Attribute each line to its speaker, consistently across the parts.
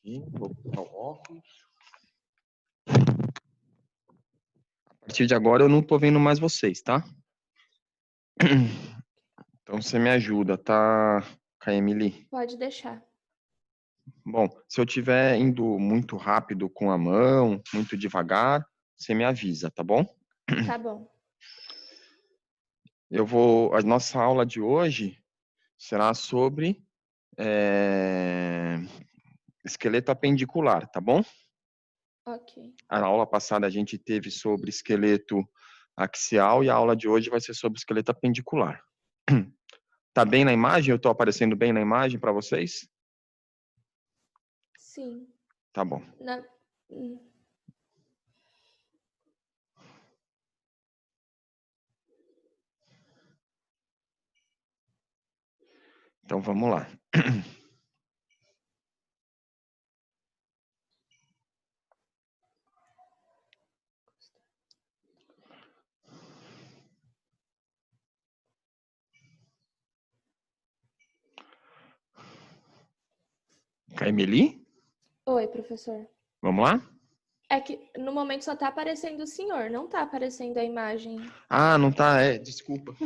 Speaker 1: Aqui, vou botar o óculos. A partir de agora eu não tô vendo mais vocês, tá? Então você me ajuda, tá, Emily?
Speaker 2: Pode deixar.
Speaker 1: Bom, se eu estiver indo muito rápido com a mão, muito devagar, você me avisa, tá bom?
Speaker 2: Tá bom.
Speaker 1: A nossa aula de hoje será sobre esqueleto apendicular, tá bom?
Speaker 2: Ok.
Speaker 1: A aula passada a gente teve sobre esqueleto axial e a aula de hoje vai ser sobre esqueleto apendicular. Tá bem na imagem? Eu tô aparecendo bem na imagem para vocês?
Speaker 2: Sim.
Speaker 1: Tá bom. Então vamos lá. Emily?
Speaker 2: Oi, professor.
Speaker 1: Vamos lá?
Speaker 2: É que no momento só tá aparecendo o senhor, não tá aparecendo a imagem.
Speaker 1: Ah, não tá, desculpa.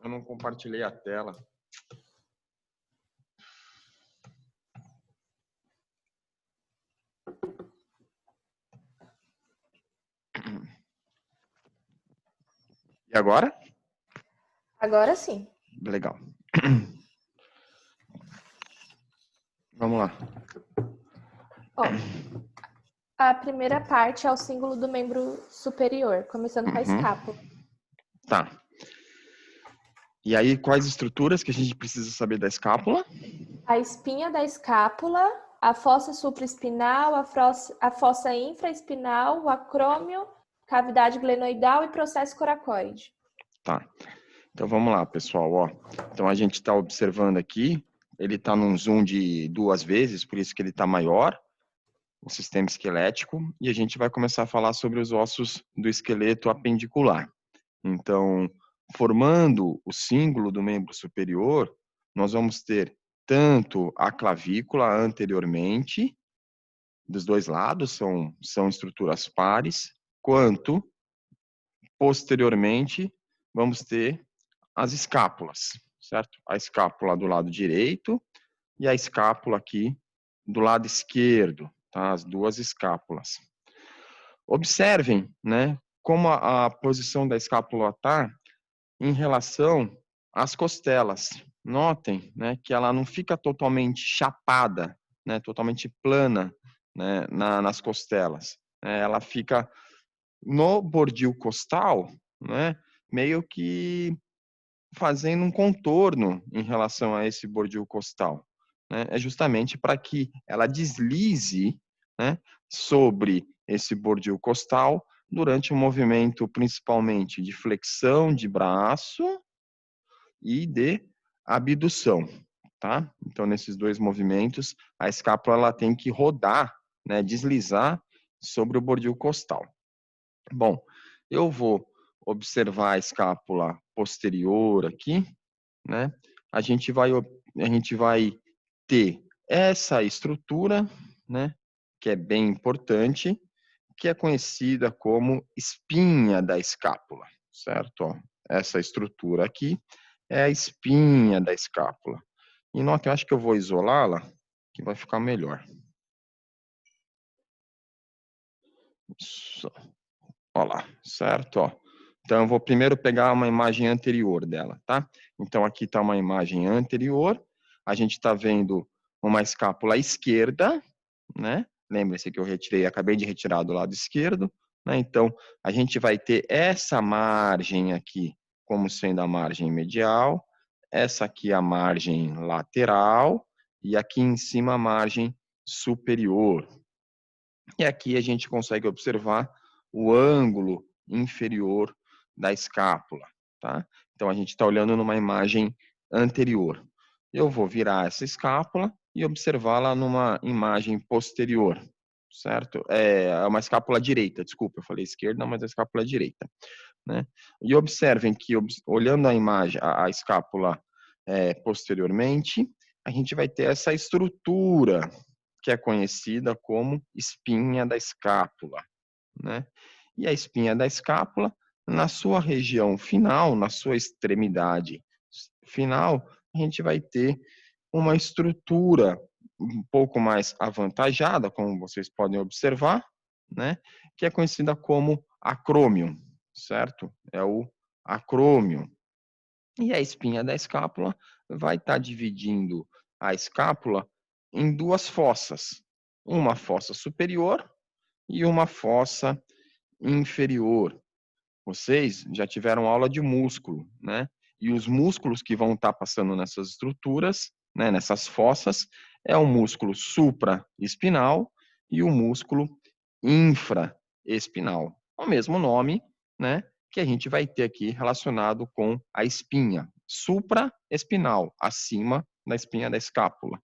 Speaker 1: Eu não compartilhei a tela. E agora?
Speaker 2: Agora sim.
Speaker 1: Legal. Vamos lá.
Speaker 2: Ó, a primeira parte é o símbolo do membro superior, começando com a escápula.
Speaker 1: Tá. E aí, quais estruturas que a gente precisa saber da escápula?
Speaker 2: A espinha da escápula, a fossa supraespinal, a fossa infraespinal, o acrômio, cavidade glenoidal e processo coracoide.
Speaker 1: Tá. Então vamos lá, pessoal. Ó, então a gente está observando aqui, ele está num zoom de 2 vezes, por isso que ele está maior, o sistema esquelético, e a gente vai começar a falar sobre os ossos do esqueleto apendicular. Então, formando o símbolo do membro superior, nós vamos ter tanto a clavícula anteriormente, dos dois lados, são estruturas pares, quanto posteriormente vamos ter as escápulas, certo? A escápula do lado direito e a escápula aqui do lado esquerdo, tá? As duas escápulas. Observem, né, como a posição da escápula está em relação às costelas. Notem, né, que ela não fica totalmente chapada, né, totalmente plana, né, nas costelas. Ela fica no bordil costal, né, meio que fazendo um contorno em relação a esse bordil costal. Né? É justamente para que ela deslize, né, sobre esse bordil costal durante o movimento principalmente de flexão de braço e de abdução. Tá? Então, nesses dois movimentos, a escápula ela tem que rodar, né, deslizar sobre o bordil costal. Bom, eu vou observar a escápula posterior aqui, né? A gente vai ter essa estrutura, né? Que é bem importante, que é conhecida como espinha da escápula, certo? Ó, essa estrutura aqui é a espinha da escápula. E nota, eu acho que eu vou isolá-la, que vai ficar melhor. Isso. Ó lá, certo? Ó. Então, eu vou primeiro pegar uma imagem anterior dela, tá? Então, aqui está uma imagem anterior. A gente está vendo uma escápula esquerda, né? Lembre-se que eu acabei de retirar do lado esquerdo, né? Então, a gente vai ter essa margem aqui como sendo a margem medial, essa aqui a margem lateral e aqui em cima a margem superior. E aqui a gente consegue observar o ângulo inferior da escápula, tá? Então, a gente está olhando numa imagem anterior. Eu vou virar essa escápula e observá-la numa imagem posterior, certo? É uma escápula direita, desculpa, eu falei esquerda, mas é a escápula direita, né? E observem que, olhando a imagem, a escápula posteriormente, a gente vai ter essa estrutura que é conhecida como espinha da escápula, né? E a espinha da escápula, na sua região final, na sua extremidade final, a gente vai ter uma estrutura um pouco mais avantajada, como vocês podem observar, né? Que é conhecida como acrômio, certo? É o acrômio. E a espinha da escápula vai estar dividindo a escápula em duas fossas, uma fossa superior e uma fossa inferior. Vocês já tiveram aula de músculo, né? E os músculos que vão estar passando nessas estruturas, né, nessas fossas, é o músculo supraespinal e o músculo infraespinal. O mesmo nome, né, que a gente vai ter aqui relacionado com a espinha. Supraespinal, acima da espinha da escápula.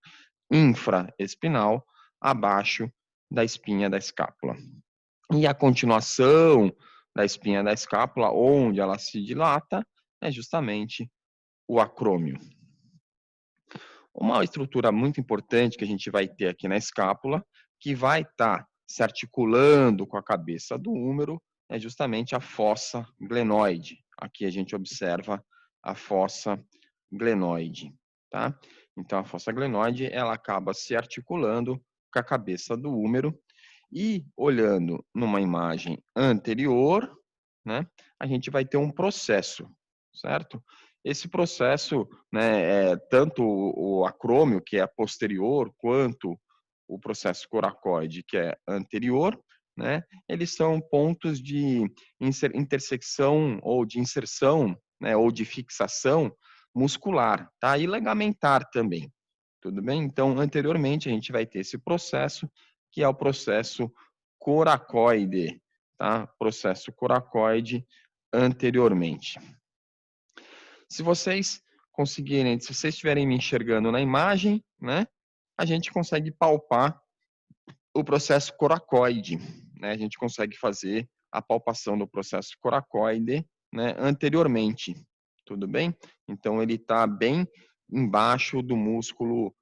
Speaker 1: Infraespinal, abaixo da espinha da escápula. E a continuação da espinha da escápula, onde ela se dilata, é justamente o acrômio. Uma estrutura muito importante que a gente vai ter aqui na escápula, que vai estar se articulando com a cabeça do húmero, é justamente a fossa glenoide. Aqui a gente observa a fossa glenoide, tá? Então a fossa glenoide, ela acaba se articulando com a cabeça do húmero e olhando numa imagem anterior, né, a gente vai ter um processo, certo? Esse processo, né, tanto o acrômio, que é posterior, quanto o processo coracoide, que é anterior, né, eles são pontos de intersecção ou de inserção, né, ou de fixação muscular, tá? E ligamentar também, tudo bem? Então, anteriormente, a gente vai ter esse processo, que é o processo coracoide, tá? Processo coracoide anteriormente. Se vocês conseguirem, se vocês estiverem me enxergando na imagem, né, a gente consegue palpar o processo coracoide, né? A gente consegue fazer a palpação do processo coracoide, né, anteriormente, tudo bem? Então, ele está bem embaixo do músculo,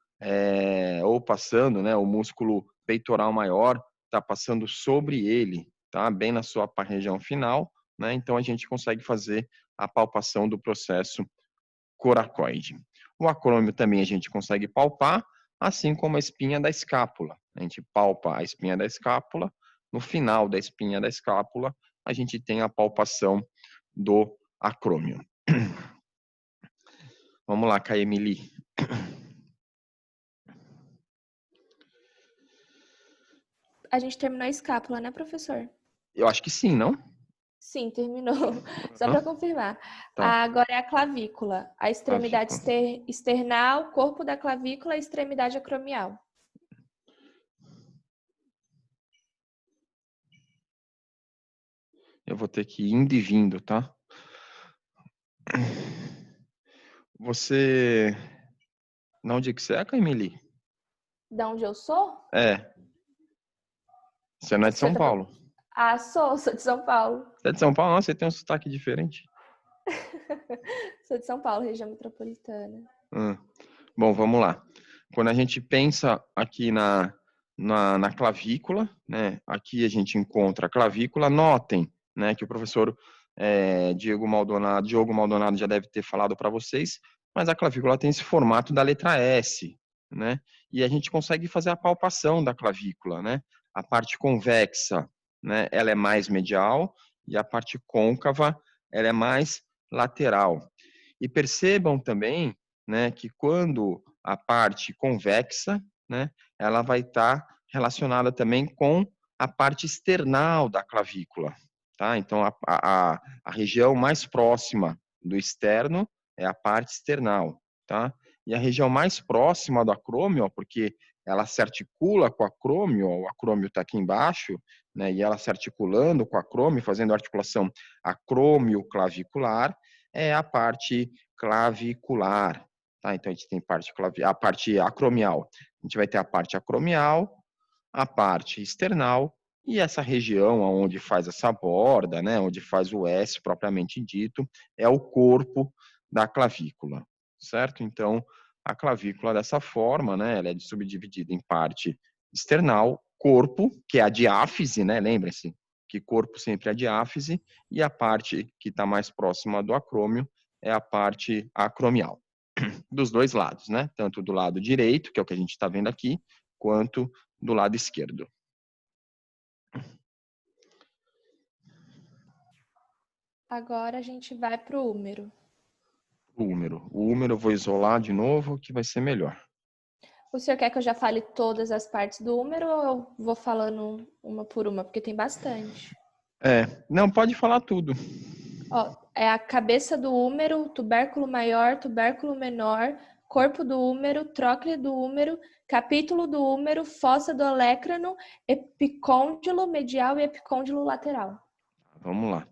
Speaker 1: ou passando, né, o músculo peitoral maior está passando sobre ele, tá? Bem na sua região final, né? Então, a gente consegue fazer a palpação do processo coracoide. O acrômio também a gente consegue palpar, assim como a espinha da escápula. A gente palpa a espinha da escápula, no final da espinha da escápula, a gente tem a palpação do acrômio. Vamos lá, Caemili.
Speaker 2: A gente terminou a escápula, né, professor?
Speaker 1: Eu acho que sim, não?
Speaker 2: Sim, terminou. Só para confirmar.
Speaker 1: Tá,
Speaker 2: Agora é a clavícula. A extremidade
Speaker 1: clavícula.
Speaker 2: external, corpo da clavícula e extremidade acromial.
Speaker 1: Eu vou ter que ir indo e vindo, tá? Você... De onde que você é, Caemili?
Speaker 2: Da onde eu sou?
Speaker 1: É, você não é de
Speaker 2: Você
Speaker 1: São
Speaker 2: tá...
Speaker 1: Paulo.
Speaker 2: Ah, sou de São Paulo.
Speaker 1: Você é de São Paulo? Não, você tem um sotaque diferente.
Speaker 2: Sou de São Paulo, região metropolitana.
Speaker 1: Bom, vamos lá. Quando a gente pensa aqui na clavícula, né? Aqui a gente encontra a clavícula. Notem, né, que o professor Diogo Maldonado já deve ter falado para vocês, mas a clavícula tem esse formato da letra S, né? E a gente consegue fazer a palpação da clavícula, né? A parte convexa, né, ela é mais medial e a parte côncava, ela é mais lateral. E percebam também, né, que quando a parte convexa, né, ela vai estar relacionada também com a parte external da clavícula, tá? Então, a região mais próxima do externo é a parte external, tá? E a região mais próxima do acrômio, porque ela se articula com o acrômio está aqui embaixo, né, e ela se articulando com o acrômio, fazendo articulação acrômio-clavicular, é a parte clavicular, tá? Então, a gente tem a parte acromial. A gente vai ter a parte acromial, a parte external e essa região onde faz essa borda, né, onde faz o S propriamente dito, é o corpo da clavícula, certo? Então, a clavícula dessa forma, né, ela é subdividida em parte external, corpo, que é a diáfise, né, lembrem-se que corpo sempre é a diáfise, e a parte que está mais próxima do acrômio é a parte acromial, dos dois lados, né, tanto do lado direito, que é o que a gente está vendo aqui, quanto do lado esquerdo.
Speaker 2: Agora a gente vai para o úmero.
Speaker 1: O úmero eu vou isolar de novo, que vai ser melhor.
Speaker 2: O senhor quer que eu já fale todas as partes do úmero ou eu vou falando uma por uma? Porque tem bastante.
Speaker 1: Não, pode falar tudo.
Speaker 2: Ó, é a cabeça do úmero, tubérculo maior, tubérculo menor, corpo do úmero, tróclea do úmero, capítulo do úmero, fossa do olécrano, epicôndilo medial e epicôndilo lateral.
Speaker 1: Vamos lá.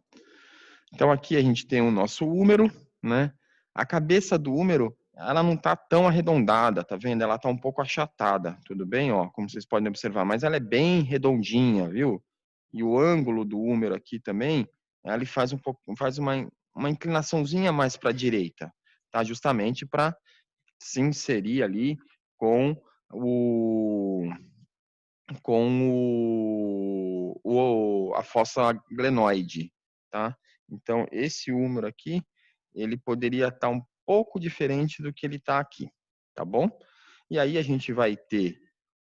Speaker 1: Então aqui a gente tem o nosso úmero, né? A cabeça do úmero, ela não está tão arredondada, tá vendo? Ela está um pouco achatada, tudo bem? Ó, como vocês podem observar, mas ela é bem redondinha, viu? E o ângulo do úmero aqui também, ele faz uma inclinaçãozinha mais para a direita, tá? Justamente para se inserir ali com a fossa glenoide, tá? Então, esse húmero aqui, ele poderia estar um pouco diferente do que ele está aqui, tá bom? E aí a gente vai ter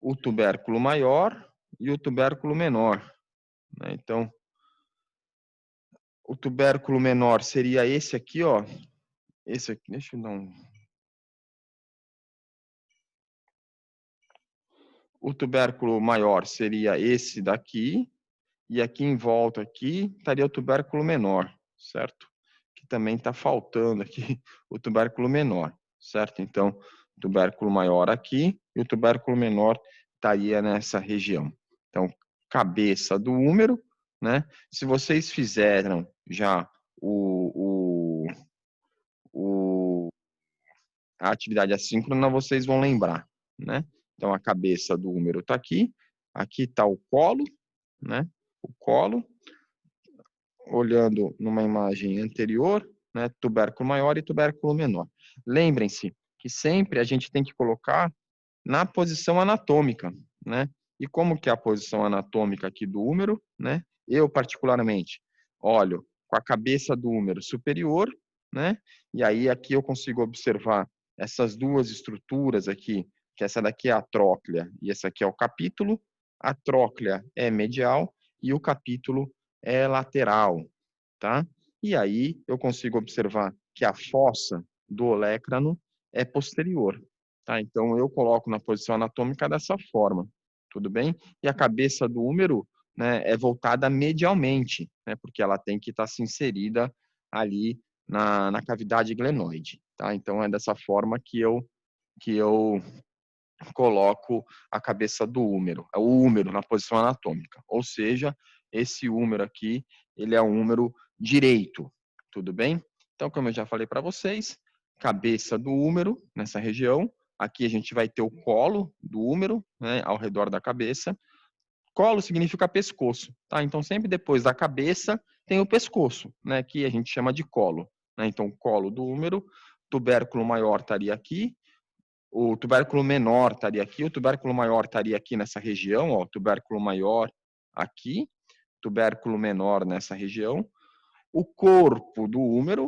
Speaker 1: o tubérculo maior e o tubérculo menor, né? Então, o tubérculo menor seria esse aqui, ó. Esse aqui, deixa eu dar um... O tubérculo maior seria esse daqui, e aqui em volta aqui estaria o tubérculo menor, certo? Que também está faltando aqui o tubérculo menor, certo? Então, tubérculo maior aqui e o tubérculo menor estaria nessa região. Então, cabeça do úmero, né? Se vocês fizeram já a atividade assíncrona, vocês vão lembrar, né? Então, a cabeça do úmero está aqui está o colo, né? O colo, olhando numa imagem anterior, né, tubérculo maior e tubérculo menor. Lembrem-se que sempre a gente tem que colocar na posição anatômica, né? E como que é a posição anatômica aqui do úmero, né? Eu, particularmente, olho com a cabeça do úmero superior, né? E aí aqui eu consigo observar essas duas estruturas aqui, que essa daqui é a tróclea e essa aqui é o capítulo. A tróclea é medial e o capítulo é lateral, tá? E aí eu consigo observar que a fossa do olécrano é posterior, tá? Então eu coloco na posição anatômica dessa forma, tudo bem? E a cabeça do úmero, né, é voltada medialmente, né? Porque ela tem que estar se inserida ali na cavidade glenoide, tá? Então é dessa forma que eu coloco a cabeça do úmero, o úmero na posição anatômica. Ou seja, esse úmero aqui, ele é um úmero direito, tudo bem? Então, como eu já falei para vocês, cabeça do úmero nessa região, aqui a gente vai ter o colo do úmero, né, ao redor da cabeça. Colo significa pescoço, tá? Então, sempre depois da cabeça tem o pescoço, né, que a gente chama de colo, né? Então, colo do úmero, tubérculo maior estaria aqui, o tubérculo menor estaria aqui, o tubérculo maior estaria aqui nessa região, ó, tubérculo maior aqui, tubérculo menor nessa região, o corpo do úmero,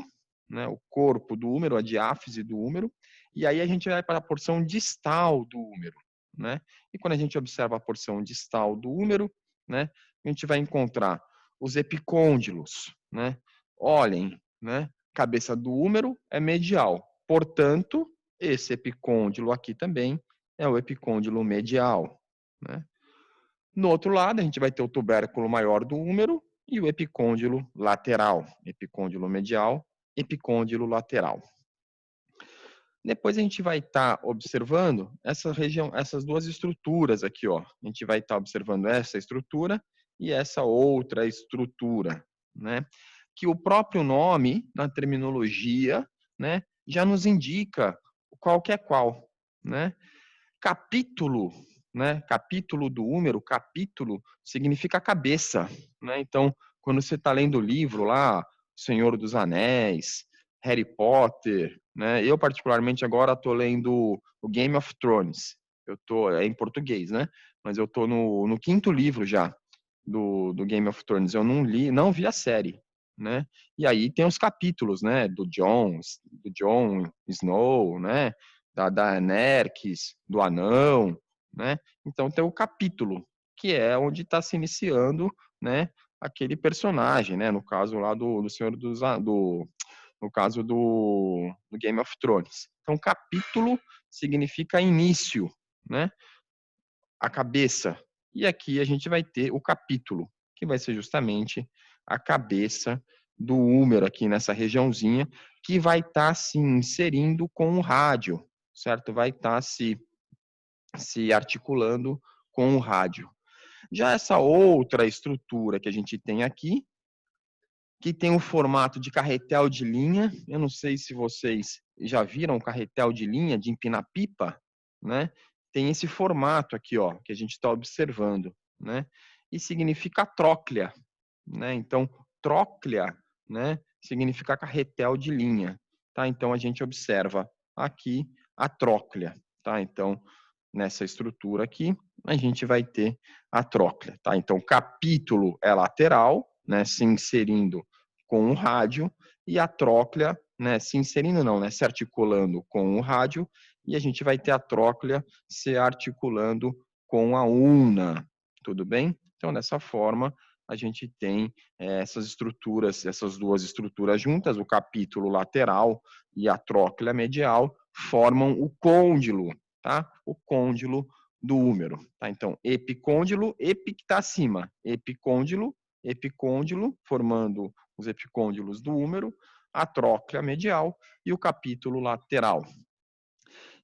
Speaker 1: né, o corpo do úmero, a diáfise do úmero, e aí a gente vai para a porção distal do úmero, né? E quando a gente observa a porção distal do úmero, né, a gente vai encontrar os epicôndilos, né? Olhem, né? Cabeça do úmero é medial, portanto, esse epicôndilo aqui também é o epicôndilo medial, né? No outro lado, a gente vai ter o tubérculo maior do úmero e o epicôndilo lateral, epicôndilo medial, epicôndilo lateral. Depois a gente vai estar observando essa região, essas duas estruturas aqui, ó. A gente vai estar observando essa estrutura e essa outra estrutura, né? Que o próprio nome, na terminologia, né, já nos indica qual que é qual, né? Capítulo, né? Capítulo do úmero, capítulo significa cabeça, né? Então, quando você está lendo o livro lá, Senhor dos Anéis, Harry Potter, né? Eu, particularmente, agora estou lendo o Game of Thrones. É em português, né? Mas eu estou no quinto livro já do Game of Thrones. Eu não vi a série, né? E aí tem os capítulos, né? Do Jon Snow, né? Da Daenerys, do Anão, né? Então tem o capítulo, que é onde está se iniciando, né? Aquele personagem, né? No caso lá do Senhor no caso do Game of Thrones. Então, capítulo significa início, né? A cabeça. E aqui a gente vai ter o capítulo, que vai ser justamente a cabeça do húmero aqui nessa regiãozinha, que vai estar se inserindo com o rádio, certo? Vai estar se articulando com o rádio. Já essa outra estrutura que a gente tem aqui, que tem o formato de carretel de linha. Eu não sei se vocês já viram carretel de linha de empinar pipa, né? Tem esse formato aqui, ó, que a gente está observando, né? E significa tróclea, né? Então, tróclea, né? Significa carretel de linha, tá? Então, a gente observa aqui a tróclea, tá? Então, nessa estrutura aqui, a gente vai ter a tróclea, tá? Então, o capítulo é lateral, né? Se inserindo com o rádio, e a tróclea, né? Se inserindo não, né? Se articulando com o rádio, e a gente vai ter a tróclea se articulando com a ulna, tudo bem? Então, dessa forma, a gente tem essas estruturas, essas duas estruturas juntas, o capítulo lateral e a tróclea medial, formam o côndilo, tá? O côndilo do húmero, tá? Então, epicôndilo, epi que está acima, epicôndilo, formando os epicôndilos do húmero, a tróclea medial e o capítulo lateral.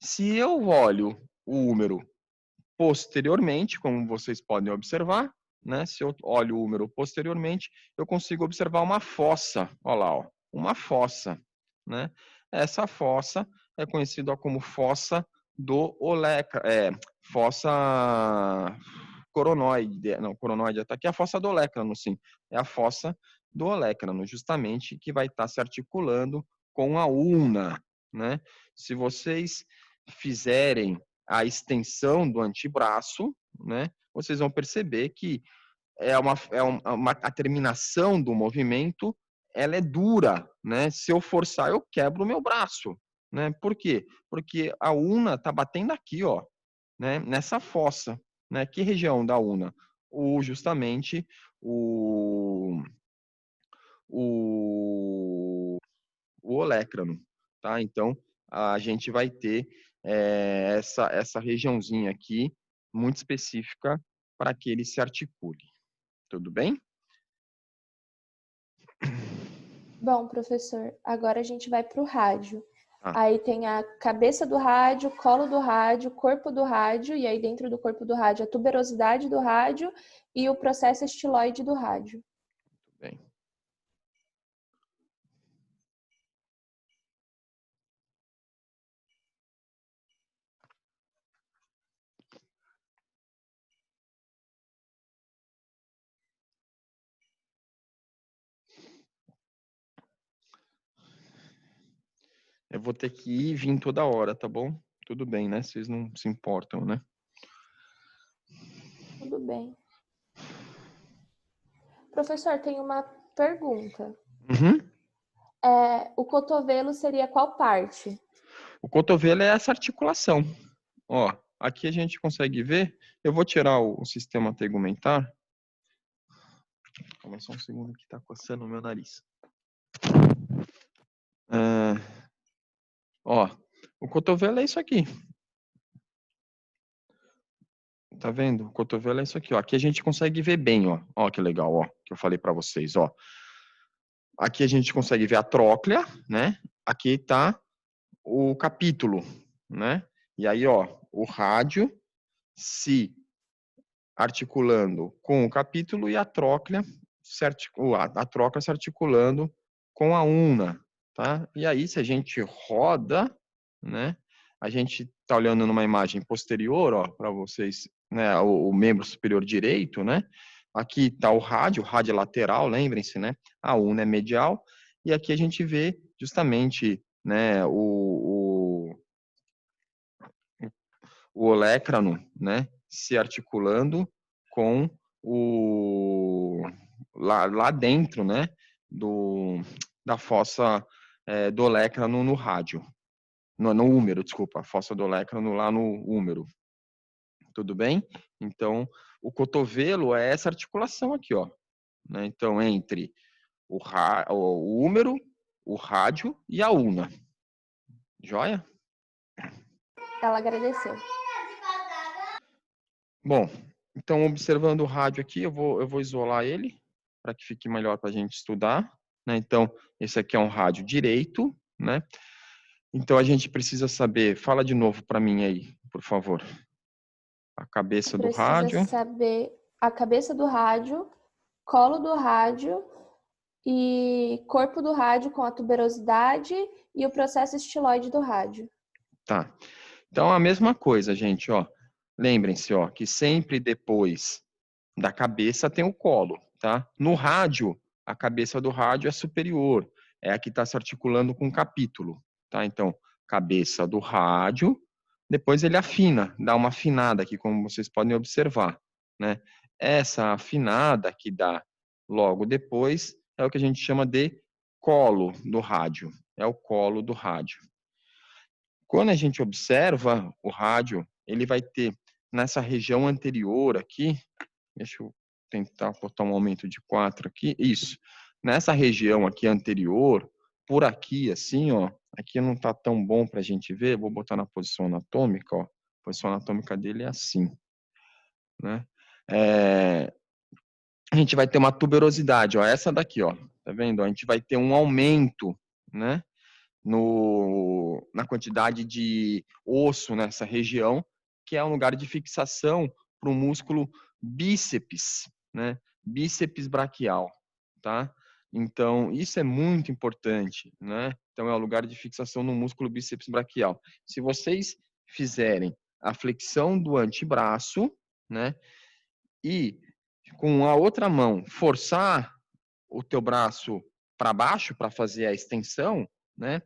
Speaker 1: Se eu olho o húmero posteriormente, como vocês podem observar, né? Se eu olho o húmero posteriormente, eu consigo observar uma fossa, olha lá, ó, uma fossa, né? Essa fossa é conhecida como fossa do Olecra, fossa coronoide, não, coronoide está aqui, a fossa do olecrano, sim, é a fossa do olecrano, justamente, que vai estar se articulando com a ulna, né? Se vocês fizerem a extensão do antebraço, né, vocês vão perceber que a terminação do movimento, ela é dura, né? Se eu forçar, eu quebro o meu braço, né? Por quê? Porque a ulna está batendo aqui, ó, né? Nessa fossa, né? Que região da ulna? Justamente o olecrano, tá? Então, a gente vai ter essa regiãozinha aqui, muito específica, para que ele se articule. Tudo bem?
Speaker 2: Bom, professor, agora a gente vai para o rádio.
Speaker 1: Ah.
Speaker 2: Aí tem a cabeça do rádio, colo do rádio, corpo do rádio, e aí dentro do corpo do rádio a tuberosidade do rádio e o processo estiloide do rádio.
Speaker 1: Muito bem. Eu vou ter que ir e vir toda hora, tá bom? Tudo bem, né? Vocês não se importam, né?
Speaker 2: Tudo bem. Professor, tem uma pergunta.
Speaker 1: Uhum.
Speaker 2: O cotovelo seria qual parte?
Speaker 1: O cotovelo é essa articulação. Ó, aqui a gente consegue ver. Eu vou tirar o sistema tegumentar. Calma só um segundo que tá coçando o meu nariz. Ó, o cotovelo é isso aqui. Tá vendo? O cotovelo é isso aqui, ó. Aqui a gente consegue ver bem, ó. Ó que legal, ó, que eu falei para vocês, ó. Aqui a gente consegue ver a tróclea, né? Aqui tá o capítulo, né? E aí, ó, o rádio se articulando com o capítulo e a tróclea a tróclea se articulando com a ulna, tá? E aí, se a gente roda, né? A gente tá olhando numa imagem posterior, ó, para vocês, né? O membro superior direito, né? Aqui tá o rádio lateral, lembrem-se, né? A ulna é medial. E aqui a gente vê justamente, né, o olécrano, né, se articulando com lá dentro, né, da fossa do olécrano no rádio, no úmero, desculpa, a fossa do olécrano lá no úmero. Tudo bem? Então, o cotovelo é essa articulação aqui, ó, né? Então, entre o úmero, o rádio e a ulna. Joia?
Speaker 2: Ela agradeceu.
Speaker 1: Bom, então, observando o rádio aqui, eu vou isolar ele para que fique melhor para a gente estudar, né? Então, esse aqui é um rádio direito, né? Então, a gente precisa saber, fala de novo para mim aí, por favor. A cabeça do
Speaker 2: Precisa
Speaker 1: rádio.
Speaker 2: saber a cabeça do rádio, colo do rádio e corpo do rádio com a tuberosidade e o processo estiloide do rádio.
Speaker 1: Tá. Então, a mesma coisa, gente, ó. Lembrem-se, ó, que sempre depois da cabeça tem o colo, tá? No rádio, a cabeça do rádio é superior, é a que está se articulando com o capítulo, tá? Então, cabeça do rádio, depois ele afina, dá uma afinada aqui, como vocês podem observar, né? Essa afinada que dá logo depois é o que a gente chama de colo do rádio, é o colo do rádio. Quando a gente observa o rádio, ele vai ter nessa região anterior aqui, deixa eu tentar botar um aumento de 4 aqui, isso. Nessa região aqui anterior, por aqui assim, ó, aqui não tá tão bom para a gente ver, vou botar na posição anatômica, ó, a posição anatômica dele é assim, né? A gente vai ter uma tuberosidade, ó, essa daqui, ó, tá vendo? A gente vai ter um aumento, né? Na quantidade de osso nessa região, que é um lugar de fixação para o músculo bíceps, né? Bíceps braquial, tá? Então, isso é muito importante, né? Então, é o lugar de fixação no músculo bíceps braquial. Se vocês fizerem a flexão do antebraço, né? E com a outra mão forçar o teu braço para baixo para fazer a extensão, né?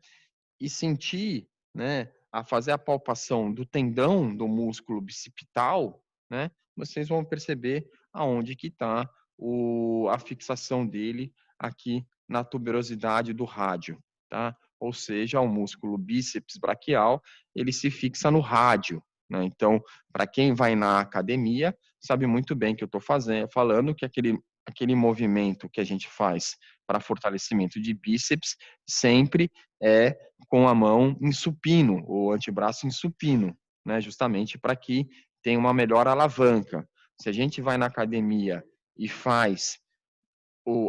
Speaker 1: E sentir, né, a fazer a palpação do tendão do músculo bicipital, né, vocês vão perceber aonde que está a fixação dele aqui na tuberosidade do rádio, tá? Ou seja, o músculo bíceps braquial, ele se fixa no rádio, né? Então, para quem vai na academia, sabe muito bem que eu estou falando que aquele movimento que a gente faz para fortalecimento de bíceps sempre é com a mão em supino, o antebraço em supino, né? Justamente para que tenha uma melhor alavanca. Se a gente vai na academia e faz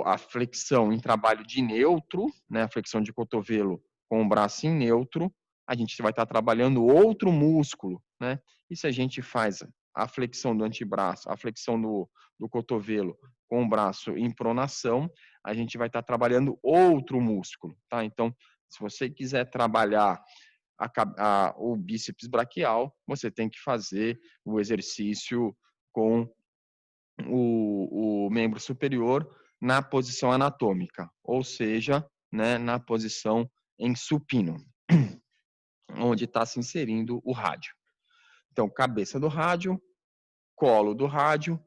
Speaker 1: a flexão em trabalho de neutro, né? A flexão de cotovelo com o braço em neutro, a gente vai estar trabalhando outro músculo, né? E se a gente faz a flexão do antebraço, a flexão do cotovelo com o braço em pronação, a gente vai estar trabalhando outro músculo, tá? Então, se você quiser trabalhar o bíceps braquial, você tem que fazer o exercício com o membro superior na posição anatômica, ou seja, né, na posição em supino, onde está se inserindo o rádio. Então, cabeça do rádio, colo do rádio,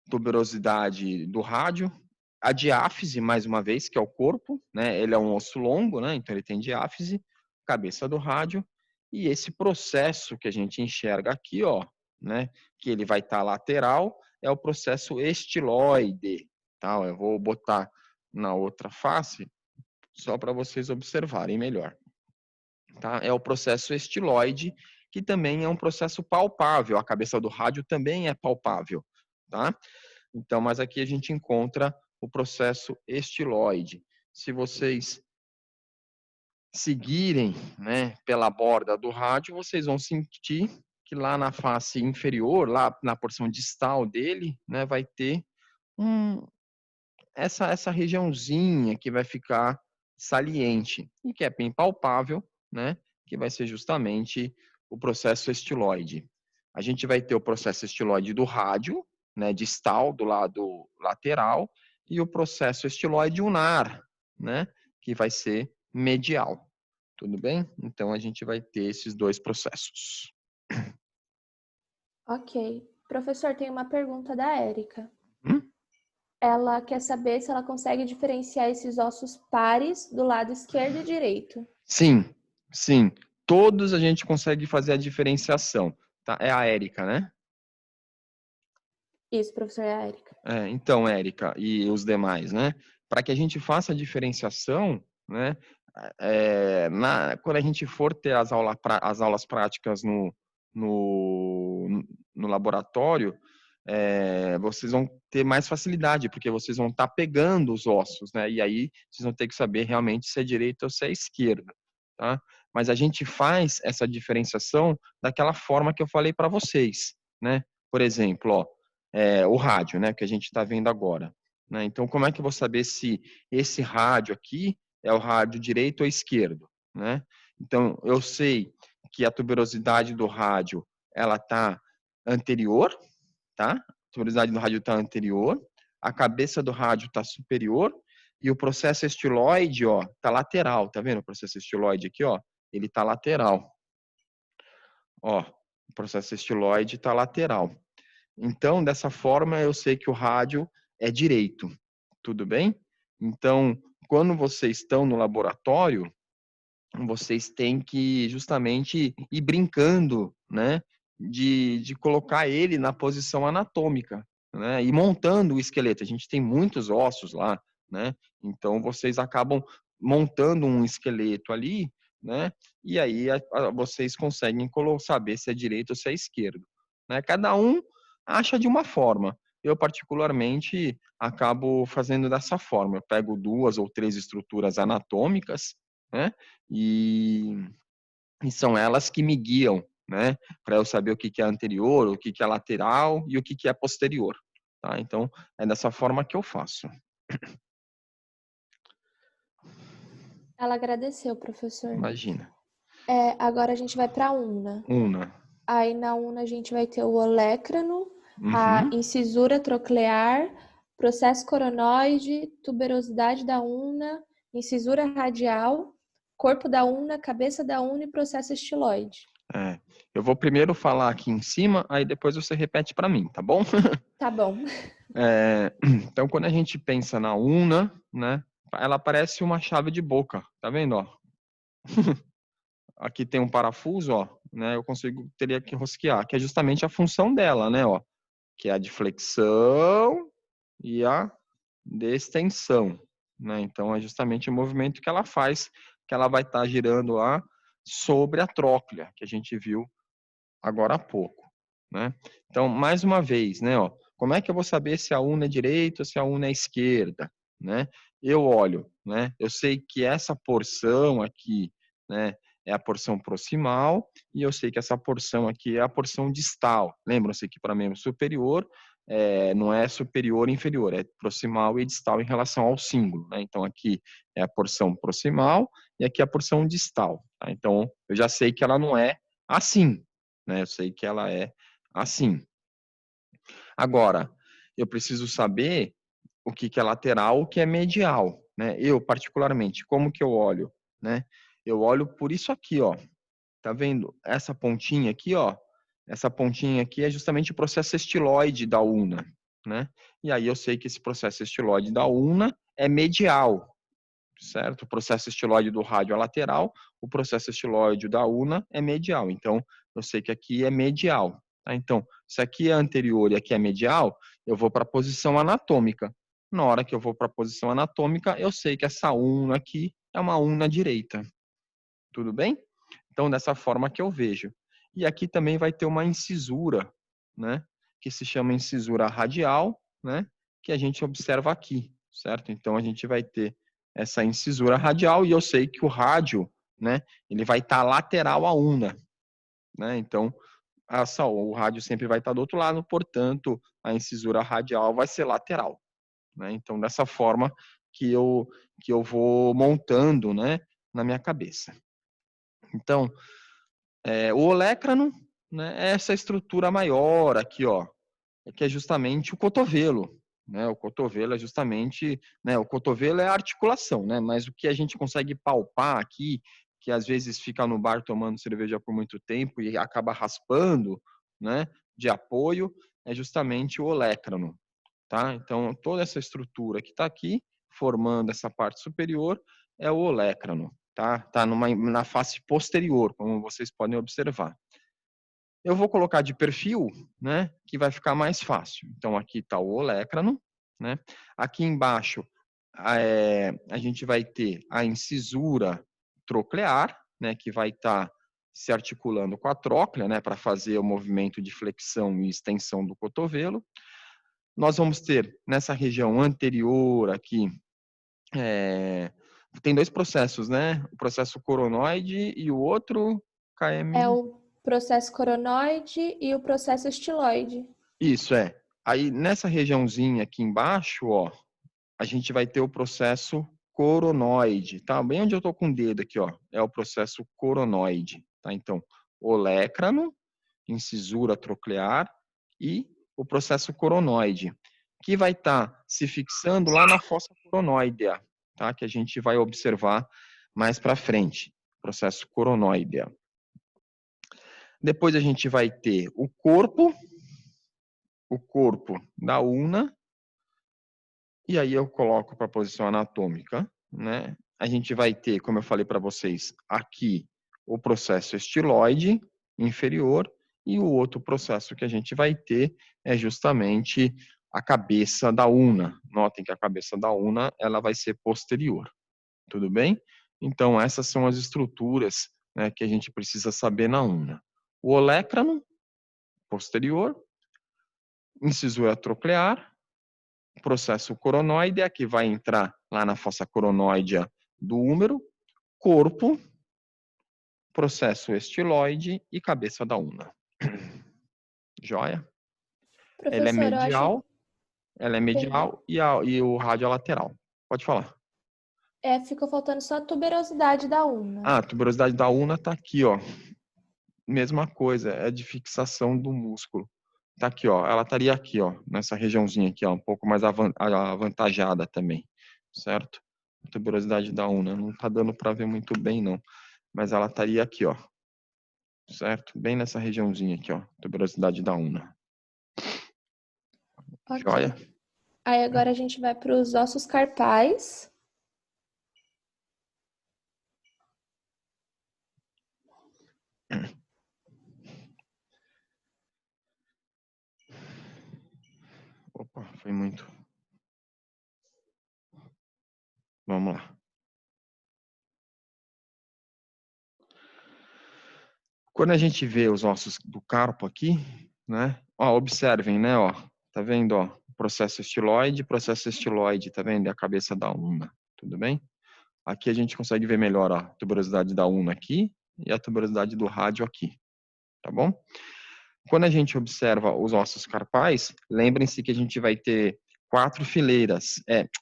Speaker 1: tuberosidade do rádio, a diáfise, mais uma vez, que é o corpo, né? Ele é um osso longo, né? Então ele tem diáfise, cabeça do rádio, e esse processo que a gente enxerga aqui, ó, né? Que ele vai estar lateral, é o processo estiloide, tá? Eu vou botar na outra face, só para vocês observarem melhor, tá? É o processo estiloide, que também é um processo palpável, a cabeça do rádio também é palpável, tá? Então, mas aqui a gente encontra o processo estiloide. Se vocês seguirem, né, pela borda do rádio, vocês vão sentir que lá na face inferior, lá na porção distal dele, né, vai ter essa regiãozinha que vai ficar saliente e que é bem palpável, né, que vai ser justamente o processo estiloide. A gente vai ter o processo estiloide do rádio, né, distal, do lado lateral, e o processo estiloide ulnar, né, que vai ser medial. Tudo bem? Então, a gente vai ter esses dois processos.
Speaker 2: Ok. Professor, tem uma pergunta da Érica.
Speaker 1: Hum?
Speaker 2: Ela quer saber se ela consegue diferenciar esses ossos pares do lado esquerdo e direito.
Speaker 1: Sim, sim. Todos a gente consegue fazer a diferenciação. Tá? É a Érica, né?
Speaker 2: Isso, professor, é a Érica.
Speaker 1: Então, Érica e os demais, né? Para que a gente faça a diferenciação, né? Quando a gente for ter as aulas práticas no laboratório, vocês vão ter mais facilidade, porque vocês vão estar pegando os ossos, né? E aí vocês vão ter que saber realmente se é direita ou se é esquerda, tá? Mas a gente faz essa diferenciação daquela forma que eu falei para vocês, né? Por exemplo, ó, o rádio, né? Que a gente está vendo agora, né? Então, como é que eu vou saber se esse rádio aqui é o rádio direito ou esquerdo, né? Então, eu sei que a tuberosidade do rádio, ela está anterior, tá? A tuberosidade do rádio está anterior, a cabeça do rádio está superior e o processo estiloide, ó, está lateral, tá vendo o processo estiloide aqui, ó? Ele está lateral. Ó, o processo estiloide está lateral. Então, dessa forma, eu sei que o rádio é direito, tudo bem? Então, quando vocês estão no laboratório, vocês têm que justamente ir brincando, né? De colocar ele na posição anatômica, né? E montando o esqueleto. A gente tem muitos ossos lá, né? Então vocês acabam montando um esqueleto ali, né? E aí vocês conseguem saber se é direito ou se é esquerdo, né? Cada um acha de uma forma. Eu, particularmente, acabo fazendo dessa forma. Eu pego 2 ou 3 estruturas anatômicas, né? E, e são elas que me guiam, né? Para eu saber o que é anterior, o que é lateral e o que é posterior. Tá? Então, é dessa forma que eu faço.
Speaker 2: Ela agradeceu, professor.
Speaker 1: Imagina.
Speaker 2: Agora a gente vai para a una.
Speaker 1: Una.
Speaker 2: Aí na una a gente vai ter o olécrano, a
Speaker 1: Uhum.
Speaker 2: incisura troclear, processo coronoide, tuberosidade da una, incisura radial, corpo da una, cabeça da una e processo estiloide.
Speaker 1: Eu vou primeiro falar aqui em cima, aí depois você repete para mim, tá bom?
Speaker 2: Tá bom.
Speaker 1: Então, quando a gente pensa na una, né? Ela parece uma chave de boca, tá vendo? Ó? Aqui tem um parafuso, ó, né? Teria que rosquear, que é justamente a função dela, né? Ó, que é a de flexão e a de extensão, né? Então é justamente o movimento que ela faz, que ela vai estar girando lá sobre a tróclea, que a gente viu agora há pouco, né? Então, mais uma vez, né, ó, como é que eu vou saber se a una é direita ou se a una é esquerda, né? Eu olho, né? Eu sei que essa porção aqui, né, é a porção proximal e eu sei que essa porção aqui é a porção distal. Lembram-se que para membro superior não é superior e inferior, é proximal e distal em relação ao símbolo, né? Então aqui é a porção proximal e aqui é a porção distal. Tá? Então eu já sei que ela não é assim, né? Eu sei que ela é assim. Agora, eu preciso saber o que é lateral, o que é medial, né? Eu, particularmente, como que eu olho, né? Eu olho por isso aqui, ó. Tá vendo? Essa pontinha aqui, ó. Essa pontinha aqui é justamente o processo estiloide da una, né? E aí eu sei que esse processo estiloide da una é medial, certo? O processo estiloide do rádio é lateral, o processo estiloide da una é medial. Então, eu sei que aqui é medial. Tá? Então, se aqui é anterior e aqui é medial, eu vou para a posição anatômica. Na hora que eu vou para a posição anatômica, eu sei que essa una aqui é uma una direita. Tudo bem? Então, dessa forma que eu vejo. E aqui também vai ter uma incisura, né? Que se chama incisura radial, né? Que a gente observa aqui, certo? Então, a gente vai ter essa incisura radial e eu sei que o rádio, né? Ele vai estar lateral à una, né? Então, o rádio sempre vai estar do outro lado, portanto, a incisura radial vai ser lateral, né? Então, dessa forma que eu vou montando, né? Na minha cabeça. Então, o olécrano, né, é essa estrutura maior aqui, ó, que é justamente o cotovelo, né? O cotovelo é justamente, né? O cotovelo é a articulação, né? Mas o que a gente consegue palpar aqui, que às vezes fica no bar tomando cerveja por muito tempo e acaba raspando, né? De apoio, é justamente o olecrano, tá? Então, toda essa estrutura que está aqui, formando essa parte superior, é o olecrano, tá? Tá na face posterior, como vocês podem observar. Eu vou colocar de perfil, né, que vai ficar mais fácil. Então, aqui está o olecrano, né? Aqui embaixo a gente vai ter a incisura troclear, né, que vai estar se articulando com a tróclea, né, para fazer o movimento de flexão e extensão do cotovelo. Nós vamos ter nessa região anterior aqui, tem dois processos, né? O processo coronoide e o outro, KM.
Speaker 2: É o processo coronoide e o processo estiloide.
Speaker 1: Isso é. Aí nessa regiãozinha aqui embaixo, ó, a gente vai ter o processo coronoide, tá? Bem onde eu tô com o dedo aqui, ó, é o processo coronoide, tá? Então, olecrano, incisura troclear e o processo coronoide, que vai estar se fixando lá na fossa coronoidea, tá? Que a gente vai observar mais para frente, processo coronoidea. Depois a gente vai ter o corpo da una, e aí eu coloco para a posição anatômica, né? A gente vai ter, como eu falei para vocês, aqui o processo estiloide inferior, e o outro processo que a gente vai ter é justamente a cabeça da una. Notem que a cabeça da una ela vai ser posterior. Tudo bem? Então, essas são as estruturas, né, que a gente precisa saber na una. O olecrano, posterior, incisura troclear, processo coronoide, que vai entrar lá na fossa coronoidea do úmero, corpo, processo estiloide e cabeça da una. Joia? Ela é
Speaker 2: Professor, eu acho
Speaker 1: medial,
Speaker 2: bem.
Speaker 1: e o rádio é lateral. Pode falar.
Speaker 2: Ficou faltando só a tuberosidade da una.
Speaker 1: Ah, a tuberosidade da una está aqui, ó. Mesma coisa, é de fixação do músculo. Tá aqui, ó. Ela estaria aqui, ó, nessa regiãozinha aqui, ó, um pouco mais avantajada também, certo? A tuberosidade da una não tá dando para ver muito bem, não. Mas ela estaria aqui, ó. Certo? Bem nessa regiãozinha aqui, ó. Tuberosidade da una. Joia?
Speaker 2: Ok. Aí agora a gente vai para os ossos carpais.
Speaker 1: Opa, foi muito. Vamos lá. Quando a gente vê os ossos do carpo aqui, né? Ó, observem, né? Ó, tá vendo? Ó, processo estiloide, tá vendo? É a cabeça da una, tudo bem? Aqui a gente consegue ver melhor a tuberosidade da una aqui e a tuberosidade do rádio aqui, tá bom? Quando a gente observa os ossos carpais, lembrem-se que a gente vai ter 4 fileiras,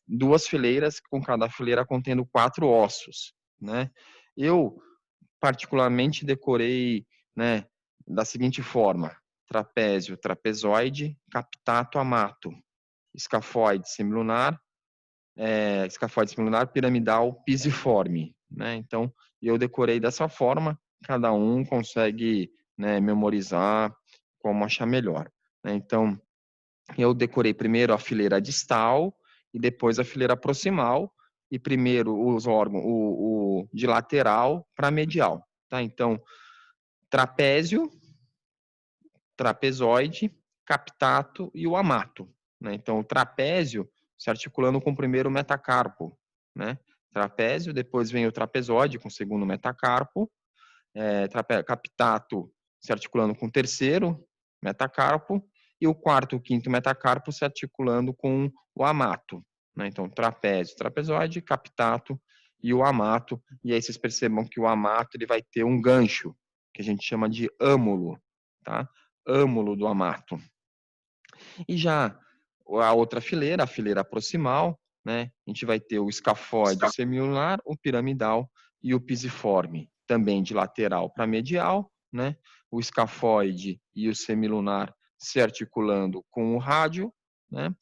Speaker 1: 2 fileiras com cada fileira contendo 4 ossos, né? Eu particularmente decorei, né, da seguinte forma: trapézio, trapezoide, captato, amato, escafoide semilunar, piramidal, pisiforme, né? Então, eu decorei dessa forma, cada um consegue, né, memorizar como achar melhor, né? Então, eu decorei primeiro a fileira distal e depois a fileira proximal, e primeiro os órgãos, o de lateral para medial, tá? Então, trapézio, trapezoide, captato e o amato, né? Então, o trapézio se articulando com o primeiro metacarpo, né? Trapézio, depois vem o trapezoide com o segundo metacarpo, captato se articulando com o terceiro metacarpo, e o quarto e o quinto metacarpo se articulando com o amato, né? Então, trapézio, trapezoide, captato e o amato. E aí vocês percebam que o amato ele vai ter um gancho, que a gente chama de âmulo, tá? Âmulo do amato. E já a outra fileira, a fileira proximal, né? A gente vai ter o escafoide semilunar, o piramidal e o pisiforme, também de lateral para medial, né? O escafoide e o semilunar se articulando com o rádio, né?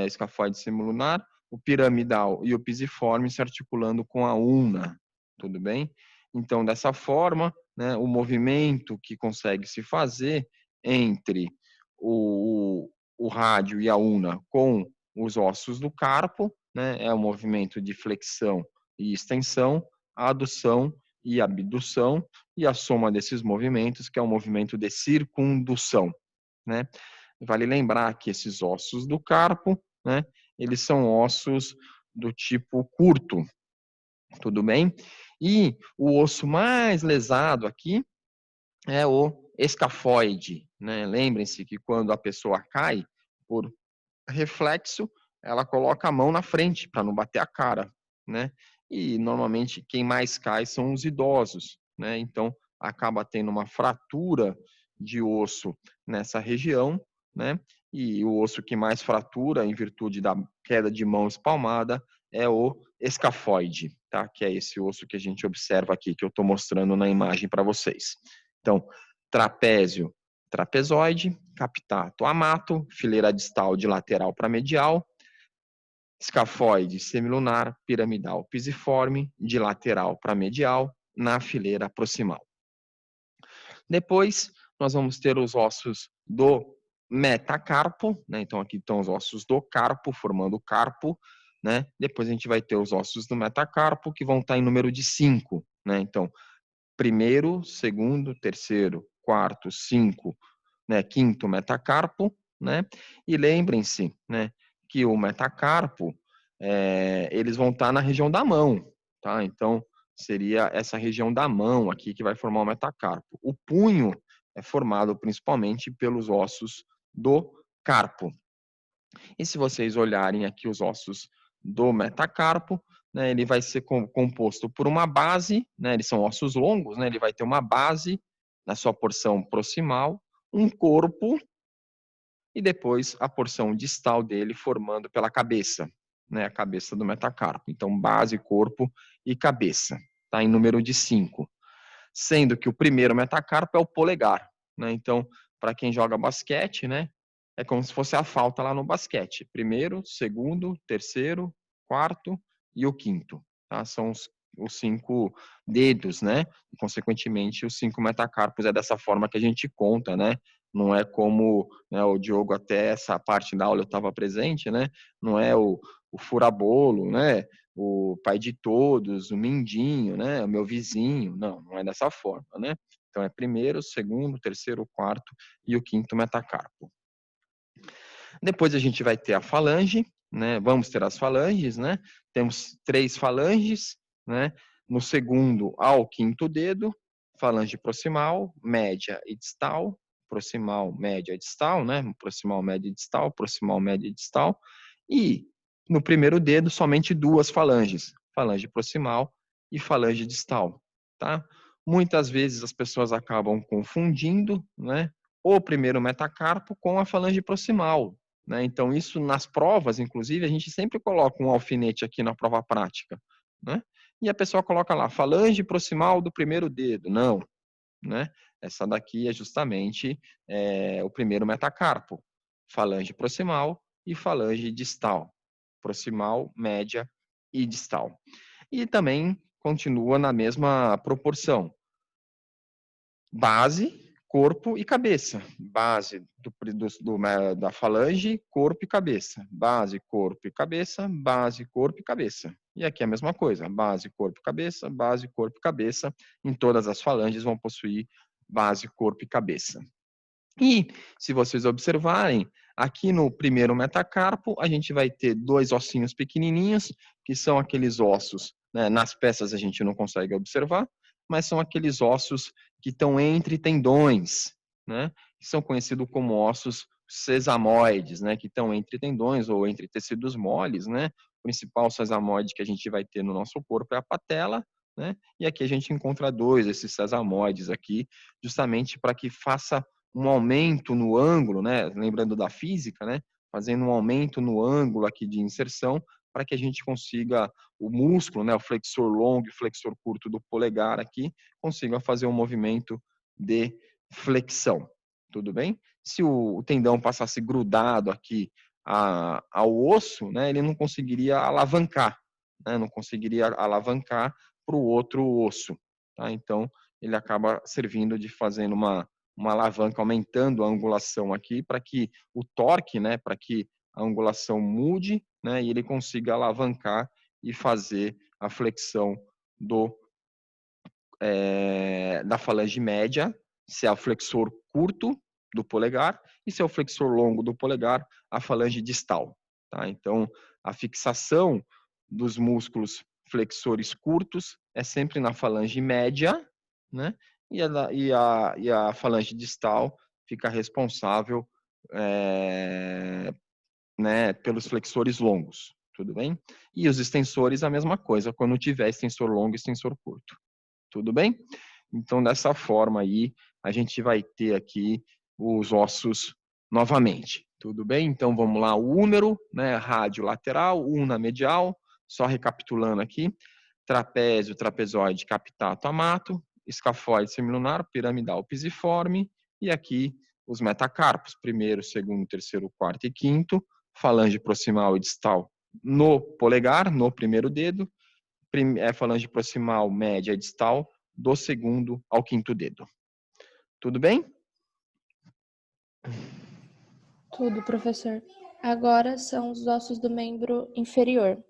Speaker 1: escafoide semilunar, o piramidal e o pisiforme se articulando com a ulna, tudo bem? Então, dessa forma, né, o movimento que consegue se fazer entre o rádio e a ulna com os ossos do carpo, né, é o movimento de flexão e extensão, adução e abdução, e a soma desses movimentos, que é o movimento de circundução, né? Vale lembrar que esses ossos do carpo, né, eles são ossos do tipo curto, tudo bem? E o osso mais lesado aqui é o escafoide, né? Lembrem-se que quando a pessoa cai, por reflexo, ela coloca a mão na frente para não bater a cara, né? E normalmente quem mais cai são os idosos, né? Então acaba tendo uma fratura de osso nessa região, né? E o osso que mais fratura em virtude da queda de mão espalmada é o escafoide, tá? Que é esse osso que a gente observa aqui, que eu estou mostrando na imagem para vocês. Então, trapézio, trapezoide, captato, amato, fileira distal de lateral para medial, escafoide semilunar, piramidal, pisiforme, de lateral para medial, na fileira proximal. Depois, nós vamos ter os ossos do metacarpo, né? Então, aqui estão os ossos do carpo, formando o carpo, né? Depois a gente vai ter os ossos do metacarpo, que vão estar em número de 5, né? Então, primeiro, segundo, terceiro, quarto, 5, né, quinto metacarpo, né? E lembrem-se, né, que o metacarpo, eles vão estar na região da mão, tá? Então, seria essa região da mão aqui que vai formar o metacarpo. O punho é formado principalmente pelos ossos do carpo. E se vocês olharem aqui os ossos do metacarpo, né, ele vai ser composto por uma base, né, eles são ossos longos, né, ele vai ter uma base na sua porção proximal, um corpo e depois a porção distal dele formando pela cabeça, né, a cabeça do metacarpo. Então, base, corpo e cabeça, tá? Em número de 5. Sendo que o primeiro metacarpo é o polegar, né? Então, para quem joga basquete, né, é como se fosse a falta lá no basquete. Primeiro, segundo, terceiro, quarto e o quinto, tá? São os 5 dedos, né? E, consequentemente, os 5 metacarpos é dessa forma que a gente conta, né? Não é como, né, o Diogo, até essa parte da aula eu estava presente, né? Não é o furabolo, né? O pai de todos, o mindinho, né? O meu vizinho. Não, não é dessa forma, né? Então é primeiro, segundo, terceiro, quarto e o quinto metacarpo. Depois a gente vai ter a falange, né? Vamos ter as falanges, né? Temos 3 falanges, né? No segundo ao quinto dedo, falange proximal, média e distal, proximal, média e distal, né? Proximal, média e distal, proximal, média e distal. E no primeiro dedo, somente 2 falanges, falange proximal e falange distal, tá? Muitas vezes as pessoas acabam confundindo, né? O primeiro metacarpo com a falange proximal, né? Então, isso nas provas, inclusive, a gente sempre coloca um alfinete aqui na prova prática, né? E a pessoa coloca lá, falange proximal do primeiro dedo. Não, né? Essa daqui é justamente o primeiro metacarpo. Falange proximal e falange distal. Proximal, média e distal. E também continua na mesma proporção. Base, corpo e cabeça. Base da falange, corpo e cabeça. Base, corpo e cabeça. Base, corpo e cabeça. E aqui é a mesma coisa. Base, corpo e cabeça. Base, corpo e cabeça. Em todas as falanges vão possuir base, corpo e cabeça. E, se vocês observarem, aqui no primeiro metacarpo, a gente vai ter 2 ossinhos pequenininhos, que são aqueles ossos, né, nas peças a gente não consegue observar, mas são aqueles ossos que estão entre tendões, né, que são conhecidos como ossos sesamoides, né, que estão entre tendões ou entre tecidos moles, né. O principal sesamoide que a gente vai ter no nosso corpo é a patela, né, e aqui a gente encontra 2 desses sesamoides aqui, justamente para que faça um aumento no ângulo, né? Lembrando da física, né? Fazendo um aumento no ângulo aqui de inserção para que a gente consiga o músculo, né? O flexor longo e flexor curto do polegar aqui consiga fazer um movimento de flexão. Tudo bem? Se o tendão passasse grudado aqui ao osso, né, ele não conseguiria alavancar, né, não conseguiria alavancar para o outro osso. Tá? Então, ele acaba servindo de fazendo uma alavanca, aumentando a angulação aqui, para que o torque, né, para que a angulação mude, né, e ele consiga alavancar e fazer a flexão da falange média, se é o flexor curto do polegar, e se é o flexor longo do polegar, a falange distal. Tá? Então, a fixação dos músculos flexores curtos é sempre na falange média, né? E a falange distal fica responsável né, pelos flexores longos, tudo bem? E os extensores, a mesma coisa, quando tiver extensor longo e extensor curto. Tudo bem? Então, dessa forma aí, a gente vai ter aqui os ossos novamente. Tudo bem? Então, vamos lá. O húmero, né, rádio lateral, una medial, só recapitulando aqui. Trapézio, trapezoide, capitato, amato, escafoide, semilunar, piramidal, pisiforme. E aqui os metacarpos, primeiro, segundo, terceiro, quarto e quinto. Falange proximal e distal no polegar, no primeiro dedo. Falange proximal, média e distal, do segundo ao quinto dedo. Tudo bem?
Speaker 2: Tudo, professor. Agora são os ossos do membro inferior.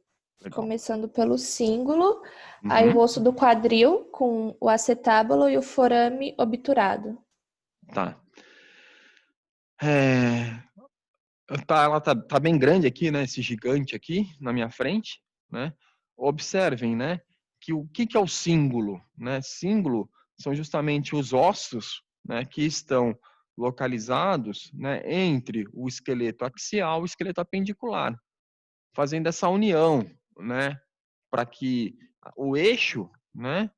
Speaker 2: Legal. Começando pelo cíngulo, aí o osso do quadril com o acetábulo e o forame obturado.
Speaker 1: Tá. Ela tá bem grande aqui, né? Esse gigante aqui na minha frente, né? Observem, né? Que o que é o cíngulo, né? Cíngulo são justamente os ossos, né? Que estão localizados, né? Entre o esqueleto axial e o esqueleto apendicular, fazendo essa união, né? Para que o eixo, né?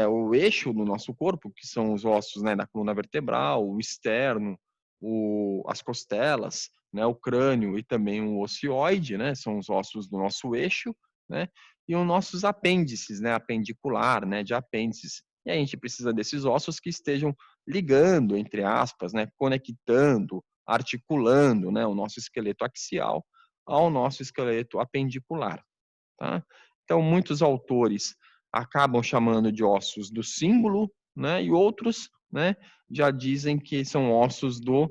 Speaker 1: O eixo do nosso corpo, que são os ossos, né, da coluna vertebral, o externo, as costelas, né, o crânio e também o ocioide, né, são os ossos do nosso eixo, né, e os nossos apêndices, né, apendicular, né, de apêndices. E a gente precisa desses ossos que estejam ligando, entre aspas, né, conectando, articulando, né, o nosso esqueleto axial ao nosso esqueleto apendicular. Tá? Então, muitos autores acabam chamando de ossos do cíngulo, né? E outros, né, já dizem que são ossos do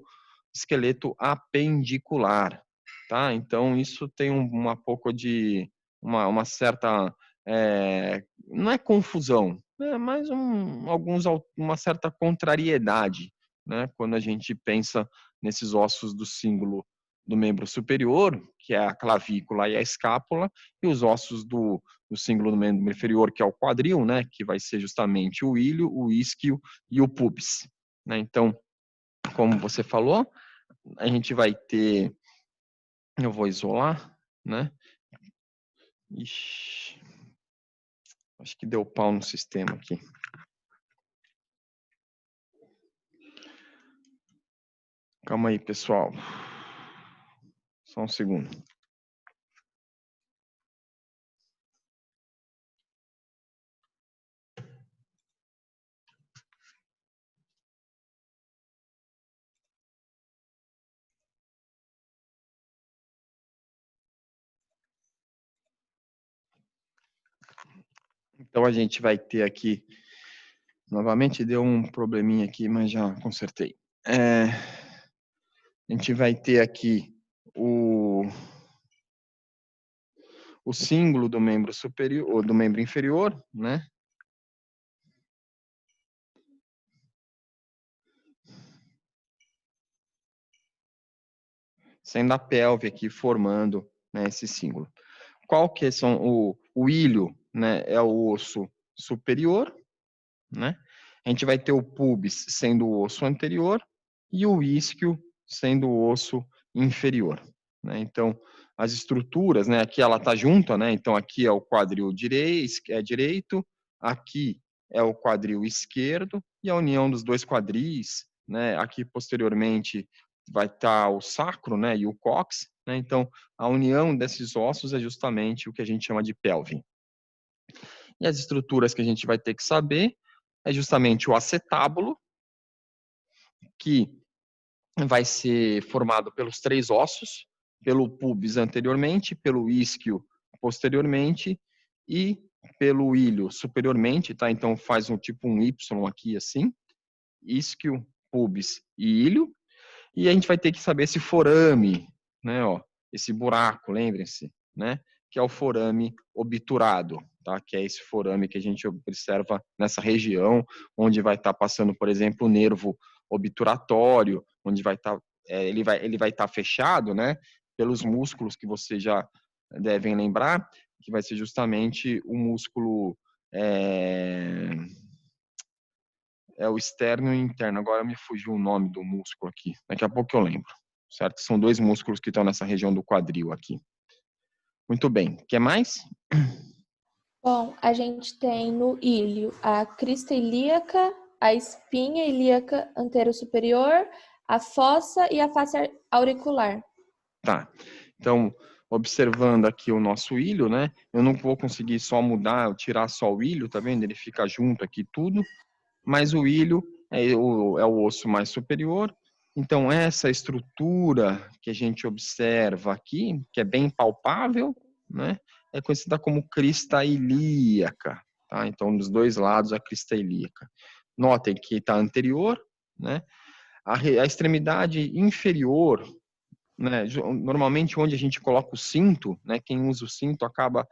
Speaker 1: esqueleto apendicular. Tá? Então, isso tem uma pouco de uma certa não é confusão, né, mas uma certa contrariedade, né, quando a gente pensa nesses ossos do cíngulo do membro superior, que é a clavícula e a escápula, e os ossos do cíngulo do membro inferior, que é o quadril, né, que vai ser justamente o ilho, o isquio e o pubis. Né? Então, como você falou, a gente vai ter, eu vou isolar, né? Ixi, acho que deu pau no sistema aqui. Calma aí, pessoal. Só um segundo. Então, a gente vai ter aqui, novamente deu um probleminha aqui, mas já consertei. A gente vai ter aqui o símbolo do membro superior, ou do membro inferior, né? Sendo a pelve aqui formando, né, esse símbolo. Qual que são o ilho, né? É o osso superior, né? A gente vai ter o pubis sendo o osso anterior e o isquio sendo o osso inferior, né? Então, as estruturas, né? Aqui ela tá junta, né? Então, aqui é o quadril direito, aqui é o quadril esquerdo e a união dos dois quadris, né? Aqui posteriormente vai estar o sacro, né? E o cóccix, né? Então, a união desses ossos é justamente o que a gente chama de pelve. E as estruturas que a gente vai ter que saber é justamente o acetábulo, que vai ser formado pelos 3 ossos, pelo pubis anteriormente, pelo isquio posteriormente e pelo ilho superiormente, tá? Então faz um tipo um Y aqui assim, isquio, pubis e ilho. E a gente vai ter que saber esse forame, né, ó, esse buraco, lembrem-se, né, que é o forame obturado, tá? Que é esse forame que a gente observa nessa região, onde vai estar passando, por exemplo, o nervo obturatório, onde vai estar, ele vai estar fechado, né, pelos músculos que vocês já devem lembrar, que vai ser justamente o músculo é o externo e o interno. Agora me fugiu o nome do músculo aqui. Daqui a pouco eu lembro, certo? São 2 músculos que estão nessa região do quadril aqui. Muito bem. Quer mais?
Speaker 2: Bom, a gente tem no ilho a crista ilíaca, a espinha ilíaca antero-superior, a fossa e a face auricular.
Speaker 1: Tá. Então, observando aqui o nosso ilho, né? Eu não vou conseguir só mudar, tirar só o ilho, tá vendo? Ele fica junto aqui tudo. Mas o ilho é o osso mais superior. Então, essa estrutura que a gente observa aqui, que é bem palpável, né, é conhecida como crista ilíaca. Tá? Então, dos 2 lados, a crista ilíaca. Notem que está anterior, né? A extremidade inferior, né, normalmente onde a gente coloca o cinto, né, quem usa o cinto acaba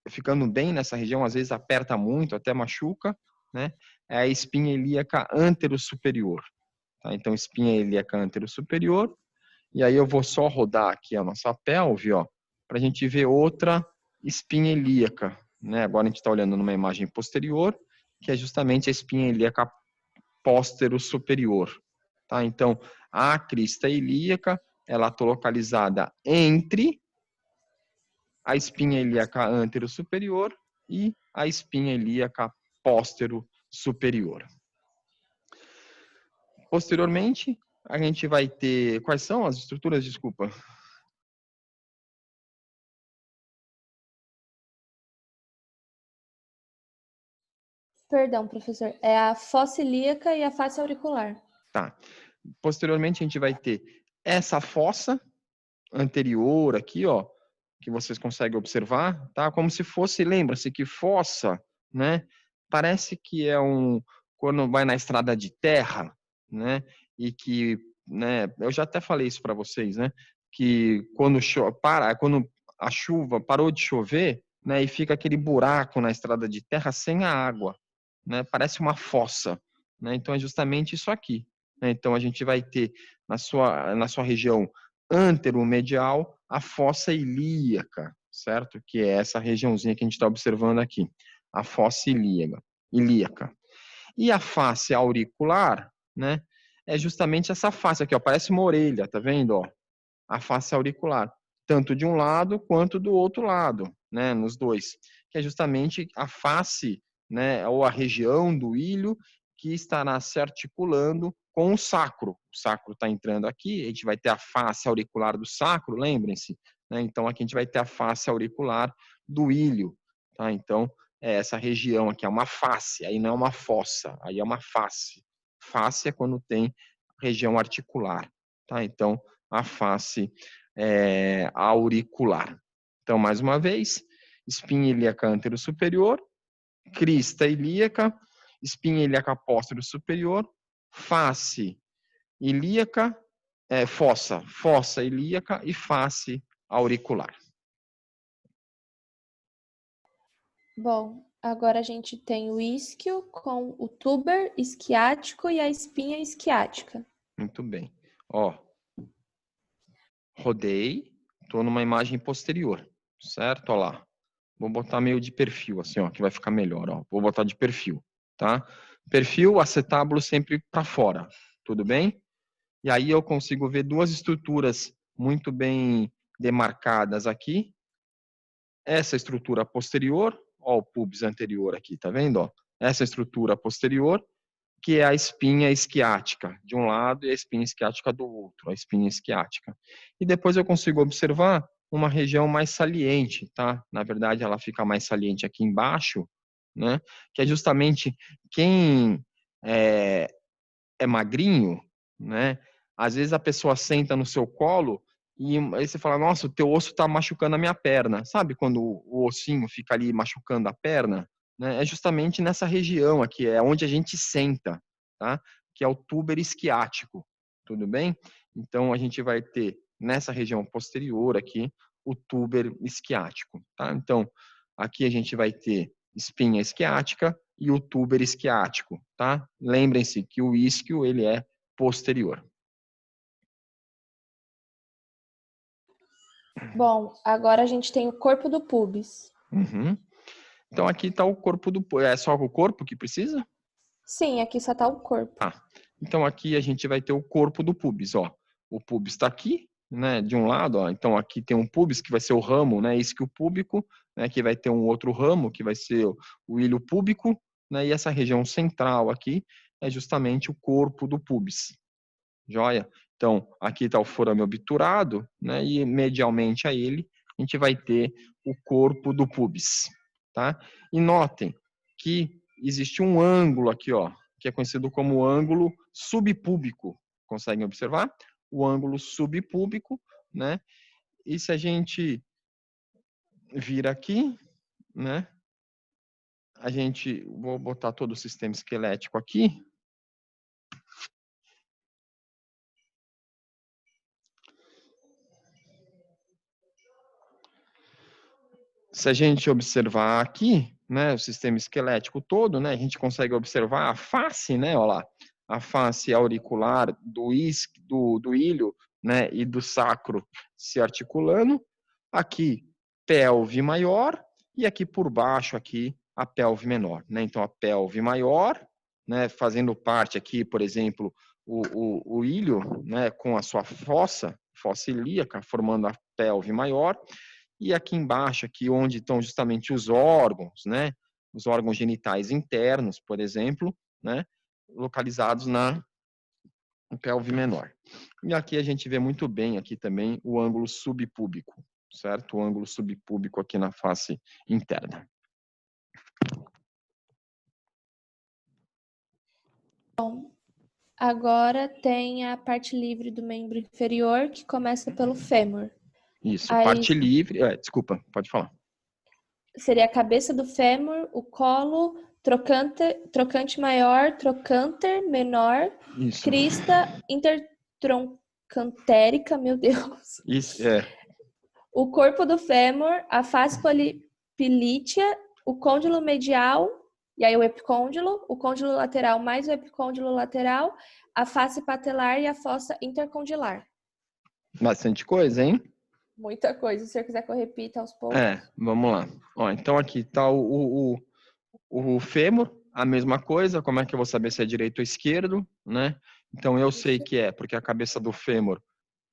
Speaker 1: ficando bem nessa região, às vezes aperta muito, até machuca, né? É a espinha ilíaca antero-superior. Tá? Então, espinha ilíaca antero-superior. E aí eu vou só rodar aqui a nossa pelve, ó, para a gente ver outra espinha ilíaca. Né? Agora a gente está olhando numa imagem posterior, que é justamente a espinha ilíaca póstero-superior. Tá? Então, a crista ilíaca, ela está localizada entre a espinha ilíaca antero-superior e a espinha ilíaca póstero-superior. Posteriormente, a gente vai ter... Quais são as estruturas? Desculpa.
Speaker 2: Perdão, professor. É a fossa ilíaca e a face auricular.
Speaker 1: Tá. Posteriormente, a gente vai ter essa fossa anterior aqui, ó, que vocês conseguem observar, tá? Como se fosse, lembra-se que fossa, né? Parece que é quando vai na estrada de terra, né? E que, né? Eu já até falei isso para vocês, né? Que quando quando a chuva parou de chover, né? E fica aquele buraco na estrada de terra sem a água, né? Parece uma fossa, né? Então é justamente isso aqui. Né? Então a gente vai ter na sua região anteromedial a fossa ilíaca, certo? Que é essa regiãozinha que a gente está observando aqui, a fossa ilíaca. E a face auricular, né? É justamente essa face aqui, ó, parece uma orelha, tá vendo? Ó? A face auricular, tanto de um lado quanto do outro lado, né? Nos dois, que é justamente a face, né? Ou a região do ilho que estará se articulando com o sacro. O sacro está entrando aqui, a gente vai ter a face auricular do sacro, lembrem-se, né? Então aqui a gente vai ter a face auricular do ilho, tá? Então essa região aqui é uma face, aí não é uma fossa, aí é uma face. Face é quando tem região articular, tá? Então a face auricular. Então, mais uma vez, espinha ilíaca antero-superior, crista ilíaca, espinha ilíaca póstero-superior, face ilíaca, fossa ilíaca e face auricular.
Speaker 2: Bom, agora a gente tem o isquio com o tuber isquiático e a espinha isquiática.
Speaker 1: Muito bem. Ó, rodei, estou numa imagem posterior, certo? Olha lá. Vou botar meio de perfil, assim, ó, que vai ficar melhor, ó. Vou botar de perfil, tá? Perfil, acetábulo sempre para fora, tudo bem? E aí eu consigo ver 2 estruturas muito bem demarcadas aqui. Essa estrutura posterior, ó, o pubis anterior aqui, tá vendo? Ó? Essa estrutura posterior, que é a espinha isquiática de um lado e a espinha isquiática do outro, a espinha isquiática. E depois eu consigo observar uma região mais saliente, tá? Na verdade, ela fica mais saliente aqui embaixo, né? Que é justamente quem é magrinho, né? Às vezes a pessoa senta no seu colo e aí você fala, nossa, o teu osso está machucando a minha perna. Sabe quando o ossinho fica ali machucando a perna? Né? É justamente nessa região aqui, é onde a gente senta, tá? Que é o túber isquiático, tudo bem? Então, a gente vai ter nessa região posterior aqui o túber isquiático, tá? Então, aqui a gente vai ter espinha isquiática e o túber isquiático, tá? Lembrem-se que o isquio, ele é posterior.
Speaker 2: Bom, agora a gente tem o corpo do pubis.
Speaker 1: Uhum. Então, aqui está o corpo do... É só o corpo que precisa?
Speaker 2: Sim, aqui só tá o corpo.
Speaker 1: Ah, então aqui a gente vai ter o corpo do pubis, ó. O pubis está aqui, né, de um lado, ó. Então aqui tem um pubis que vai ser o ramo, né, isquio púbico, né, que vai ter um outro ramo que vai ser o ilho púbico, né, e essa região central aqui é justamente o corpo do pubis. Joia? Então aqui está o forame obturado, né, e medialmente a ele a gente vai ter o corpo do pubis, tá? E notem que existe um ângulo aqui, ó, que é conhecido como ângulo subpúbico. Conseguem observar? O ângulo subpúbico, né? E se a gente vir aqui, né? Vou botar todo o sistema esquelético aqui. Se a gente observar aqui, né, o sistema esquelético todo, né, a gente consegue observar a face, né, olha lá, a face auricular do ilho, né, e do sacro se articulando. Aqui, pelve maior e aqui por baixo aqui a pelve menor, né? Então a pelve maior, né, fazendo parte aqui, por exemplo, o ilho, né, com a sua fossa ilíaca formando a pelve maior. E aqui embaixo, aqui onde estão justamente os órgãos, né? Os órgãos genitais internos, por exemplo, né? Localizados na pelve menor. E aqui a gente vê muito bem aqui também o ângulo subpúbico, certo? O ângulo subpúbico aqui na face interna.
Speaker 2: Bom, agora tem a parte livre do membro inferior, que começa pelo fêmur.
Speaker 1: Isso,
Speaker 2: Aí
Speaker 1: parte livre. Desculpa, pode falar.
Speaker 2: seria a cabeça do fêmur, o colo, trocante maior, trocânter menor,
Speaker 1: Isso.
Speaker 2: crista intertroncantérica, meu Deus.
Speaker 1: Isso,
Speaker 2: O corpo do fêmur, a face polipilítea, o côndilo medial, e aí o epicôndilo, o côndilo lateral mais o epicôndilo lateral, a face patelar e a fossa intercondilar.
Speaker 1: Bastante coisa, hein?
Speaker 2: Muita coisa. Se você quiser que eu repita aos poucos.
Speaker 1: Vamos lá. Ó, então aqui está o fêmur, a mesma coisa. Como é que eu vou saber se é direito ou esquerdo, né? Então eu sei que é porque a cabeça do fêmur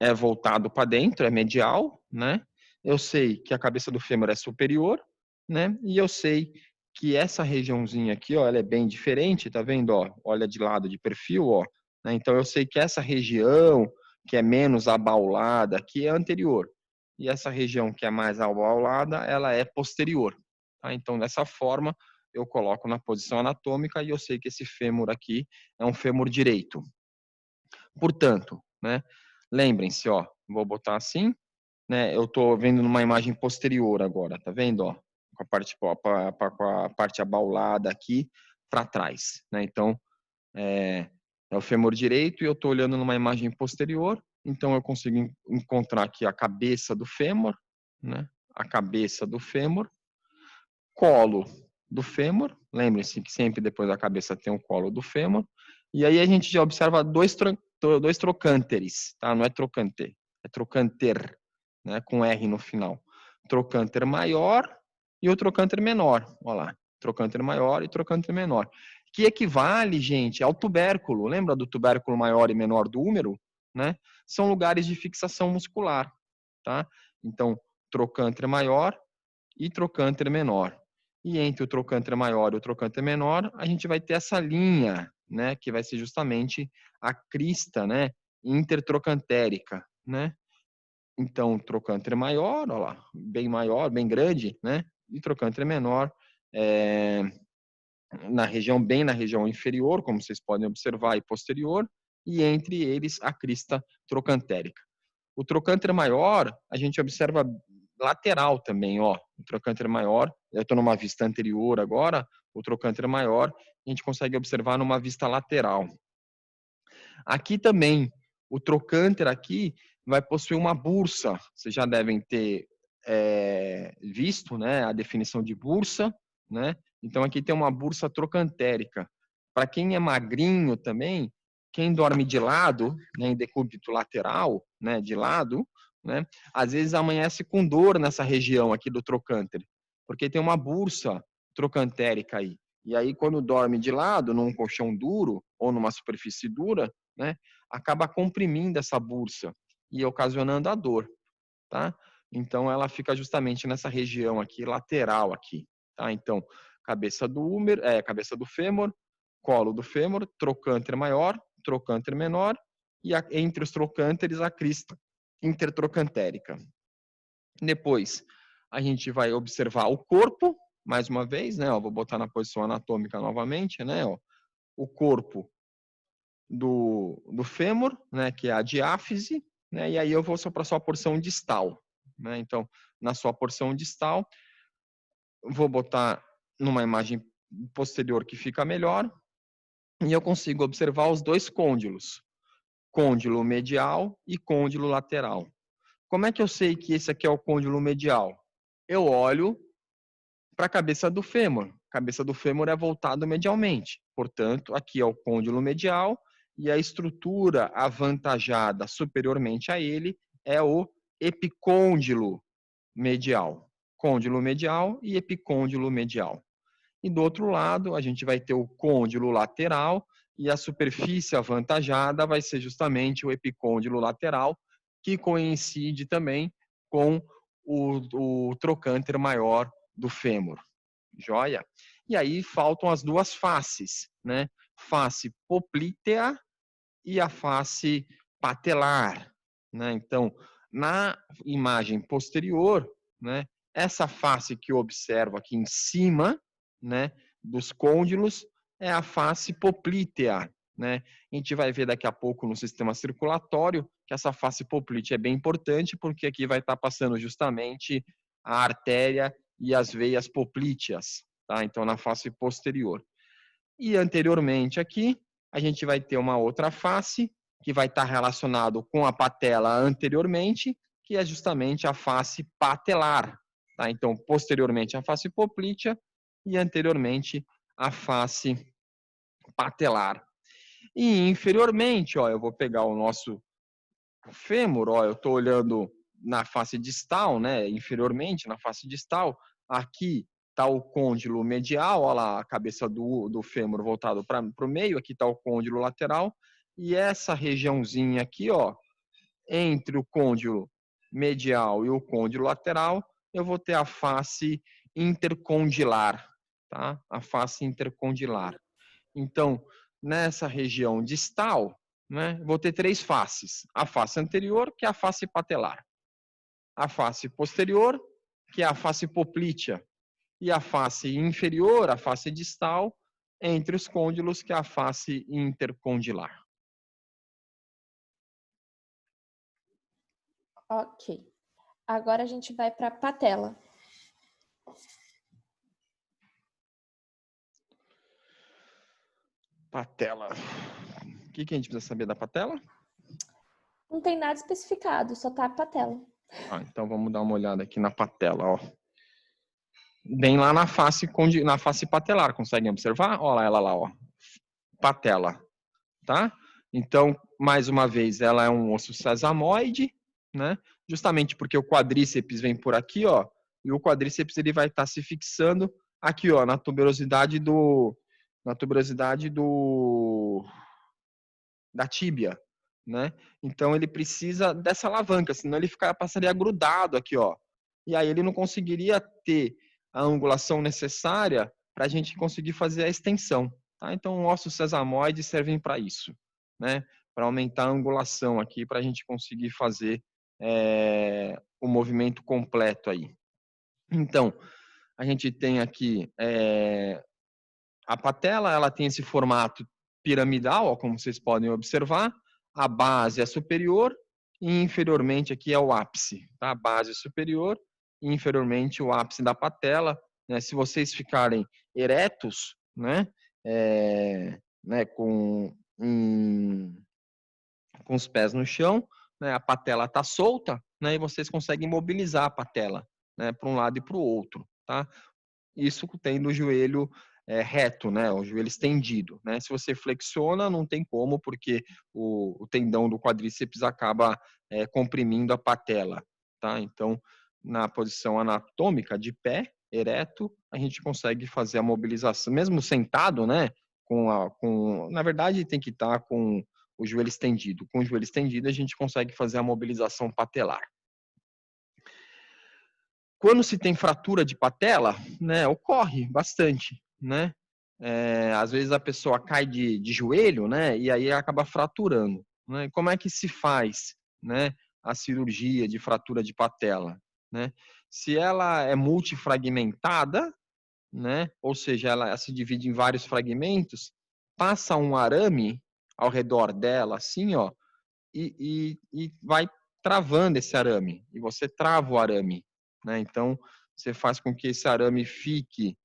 Speaker 1: é voltado para dentro, é medial, né? Eu sei que a cabeça do fêmur é superior, né? E eu sei que essa regiãozinha aqui, ó, ela é bem diferente, tá vendo, ó? Olha de lado de perfil, ó. Né? Então eu sei que essa região que é menos abaulada aqui é anterior. E essa região que é mais abaulada, ela é posterior. Tá? Então dessa forma eu coloco na posição anatômica e eu sei que esse fêmur aqui é um fêmur direito. Portanto, né? Lembrem-se, ó, vou botar assim, né? Eu estou vendo numa imagem posterior agora, tá vendo, ó? Com a parte abaulada aqui para trás, né? Então, é o fêmur direito e eu estou olhando numa imagem posterior, então eu consigo encontrar aqui a cabeça do fêmur, né? A cabeça do fêmur, colo do fêmur, lembrem-se que sempre depois da cabeça tem o colo do fêmur, e aí a gente já observa dois trocânteres, tá? Não é trocante, é trocânter, né? Com R no final. Trocânter maior e o trocânter menor, olha lá. Trocânter maior e trocânter menor. Que equivale, gente, ao tubérculo. Lembra do tubérculo maior e menor do úmero? Né? São lugares de fixação muscular, tá? Então, trocânter maior e trocânter menor. E entre o trocânter maior e o trocânter menor, a gente vai ter essa linha, né, que vai ser justamente a crista, né, intertrocantérica, né? Então, trocânter maior, ó lá, bem maior, bem grande, né? E trocânter menor, bem na região inferior, como vocês podem observar, e posterior, e entre eles a crista trocantérica. O trocânter maior, a gente observa lateral também, ó. O trocânter maior, eu estou numa vista anterior agora, o trocânter maior, a gente consegue observar numa vista lateral. Aqui também, o trocânter aqui vai possuir uma bursa. Vocês já devem ter visto, né, a definição de bursa, né? Então aqui tem uma bursa trocantérica. Para quem é magrinho também, quem dorme de lado, né, em decúbito lateral, né, de lado, né, às vezes amanhece com dor nessa região aqui do trocânter, porque tem uma bursa trocantérica aí. E aí, quando dorme de lado, num colchão duro ou numa superfície dura, né, acaba comprimindo essa bursa e ocasionando a dor, tá? Então, ela fica justamente nessa região aqui, lateral aqui, tá? Então, cabeça do fêmur, colo do fêmur, trocânter maior, trocânter menor, e entre os trocânteres a crista intertrocantérica. Depois, a gente vai observar o corpo, mais uma vez, né? Ó, vou botar na posição anatômica novamente, né? Ó, o corpo do fêmur, né? Que é a diáfise, né? E aí eu vou só para a sua porção distal, né? Então, na sua porção distal, vou botar numa imagem posterior que fica melhor, e eu consigo observar os dois côndilos, côndilo medial e côndilo lateral. Como é que eu sei que esse aqui é o côndilo medial? Eu olho para a cabeça do fêmur. A cabeça do fêmur é voltada medialmente. Portanto, aqui é o côndilo medial e a estrutura avantajada superiormente a ele é o epicôndilo medial. Côndilo medial e epicôndilo medial. E do outro lado, a gente vai ter o côndilo lateral e a superfície avantajada vai ser justamente o epicôndilo lateral, que coincide também com o trocânter maior do fêmur. Joia? E aí faltam as duas faces, né? Face poplítea e a face patelar, né? Então, na imagem posterior, né, essa face que eu observo aqui em cima, né, dos côndilos é a face poplítea, né? A gente vai ver daqui a pouco no sistema circulatório que essa face poplítea é bem importante porque aqui vai estar passando justamente a artéria e as veias poplíteas, tá? Então, na face posterior. E anteriormente aqui, a gente vai ter uma outra face que vai estar relacionado com a patela anteriormente, que é justamente a face patelar, tá? Então, posteriormente a face poplítea e anteriormente a face patelar. E inferiormente, ó, eu vou pegar o nosso fêmur, ó, eu estou olhando na face distal, né? Inferiormente, na face distal, aqui está o côndilo medial, olha lá, a cabeça do fêmur voltado para o meio, aqui está o côndilo lateral, e essa regiãozinha aqui, ó, entre o côndilo medial e o côndilo lateral, eu vou ter a face intercondilar, tá? A face intercondilar. Então, nessa região distal, né, vou ter três faces. A face anterior, que é a face patelar. A face posterior, que é a face poplítea. E a face inferior, a face distal, entre os côndilos, que é a face intercondilar.
Speaker 2: Ok. Agora a gente vai para a patela.
Speaker 1: Patela. O que a gente precisa saber da patela?
Speaker 2: Não tem nada especificado, só tá a patela.
Speaker 1: Então vamos dar uma olhada aqui na patela, ó. Bem lá na face patelar, conseguem observar? Olha ela lá, ó. Patela, tá? Então, mais uma vez, ela é um osso sesamoide, né? Justamente porque o quadríceps vem por aqui, ó, e o quadríceps ele vai estar se fixando aqui, ó, na tuberosidade da tíbia, né? Então ele precisa dessa alavanca, senão ele passaria grudado aqui, ó. E aí ele não conseguiria ter a angulação necessária para a gente conseguir fazer a extensão, tá? Então ossos sesamoides servem para isso, né? Para aumentar a angulação aqui, para a gente conseguir fazer o movimento completo aí. Então, a gente tem aqui a patela, ela tem esse formato piramidal, ó, como vocês podem observar, a base é superior e inferiormente aqui é o ápice, tá? A base é superior e inferiormente o ápice da patela, né? Se vocês ficarem eretos, né, com os pés no chão, né, a patela está solta, né, e vocês conseguem mobilizar a patela, né, para um lado e para o outro, tá? Isso tendo o joelho reto, né, o joelho estendido, né? Se você flexiona, não tem como, porque o tendão do quadríceps acaba comprimindo a patela, tá? Então, na posição anatômica de pé, ereto, a gente consegue fazer a mobilização, mesmo sentado, né? Na verdade, tem que estar com o joelho estendido. Com o joelho estendido, a gente consegue fazer a mobilização patelar. Quando se tem fratura de patela, né, ocorre bastante, né? Às vezes a pessoa cai de joelho, né, e aí acaba fraturando, né? Como é que se faz, né, a cirurgia de fratura de patela, né? Se ela é multifragmentada, né, ou seja, ela se divide em vários fragmentos, passa um arame ao redor dela, assim, ó, e vai travando esse arame, e você trava o arame, né? Então, você faz com que esse arame fique,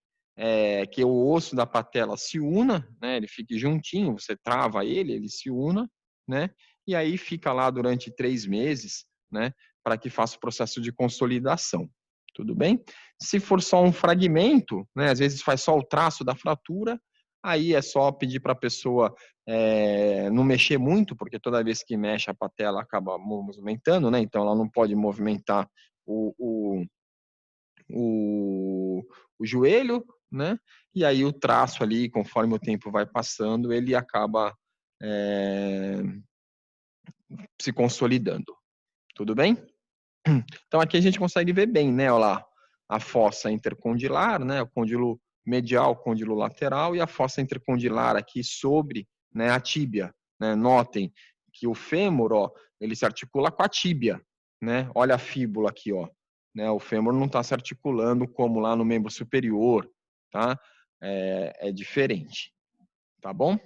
Speaker 1: que o osso da patela se una, né? Ele fique juntinho, você trava ele, ele se una, né? E aí fica lá durante 3 meses, né? Para que faça o processo de consolidação. Tudo bem? Se for só um fragmento, né? Às vezes faz só o traço da fratura, aí é só pedir para a pessoa não mexer muito, porque toda vez que mexe a patela acaba movimentando, né? Então ela não pode movimentar o, o, o joelho, né? E aí o traço ali, conforme o tempo vai passando, ele acaba se consolidando. Tudo bem? Então aqui a gente consegue ver bem, né? Olha lá, a fossa intercondilar, né? O côndilo medial, côndilo lateral e a fossa intercondilar aqui sobre, né, a tíbia, né? Notem que o fêmur, ó, ele se articula com a tíbia, né? Olha a fíbula aqui, ó, né? O fêmur não está se articulando como lá no membro superior, tá? É diferente, tá bom?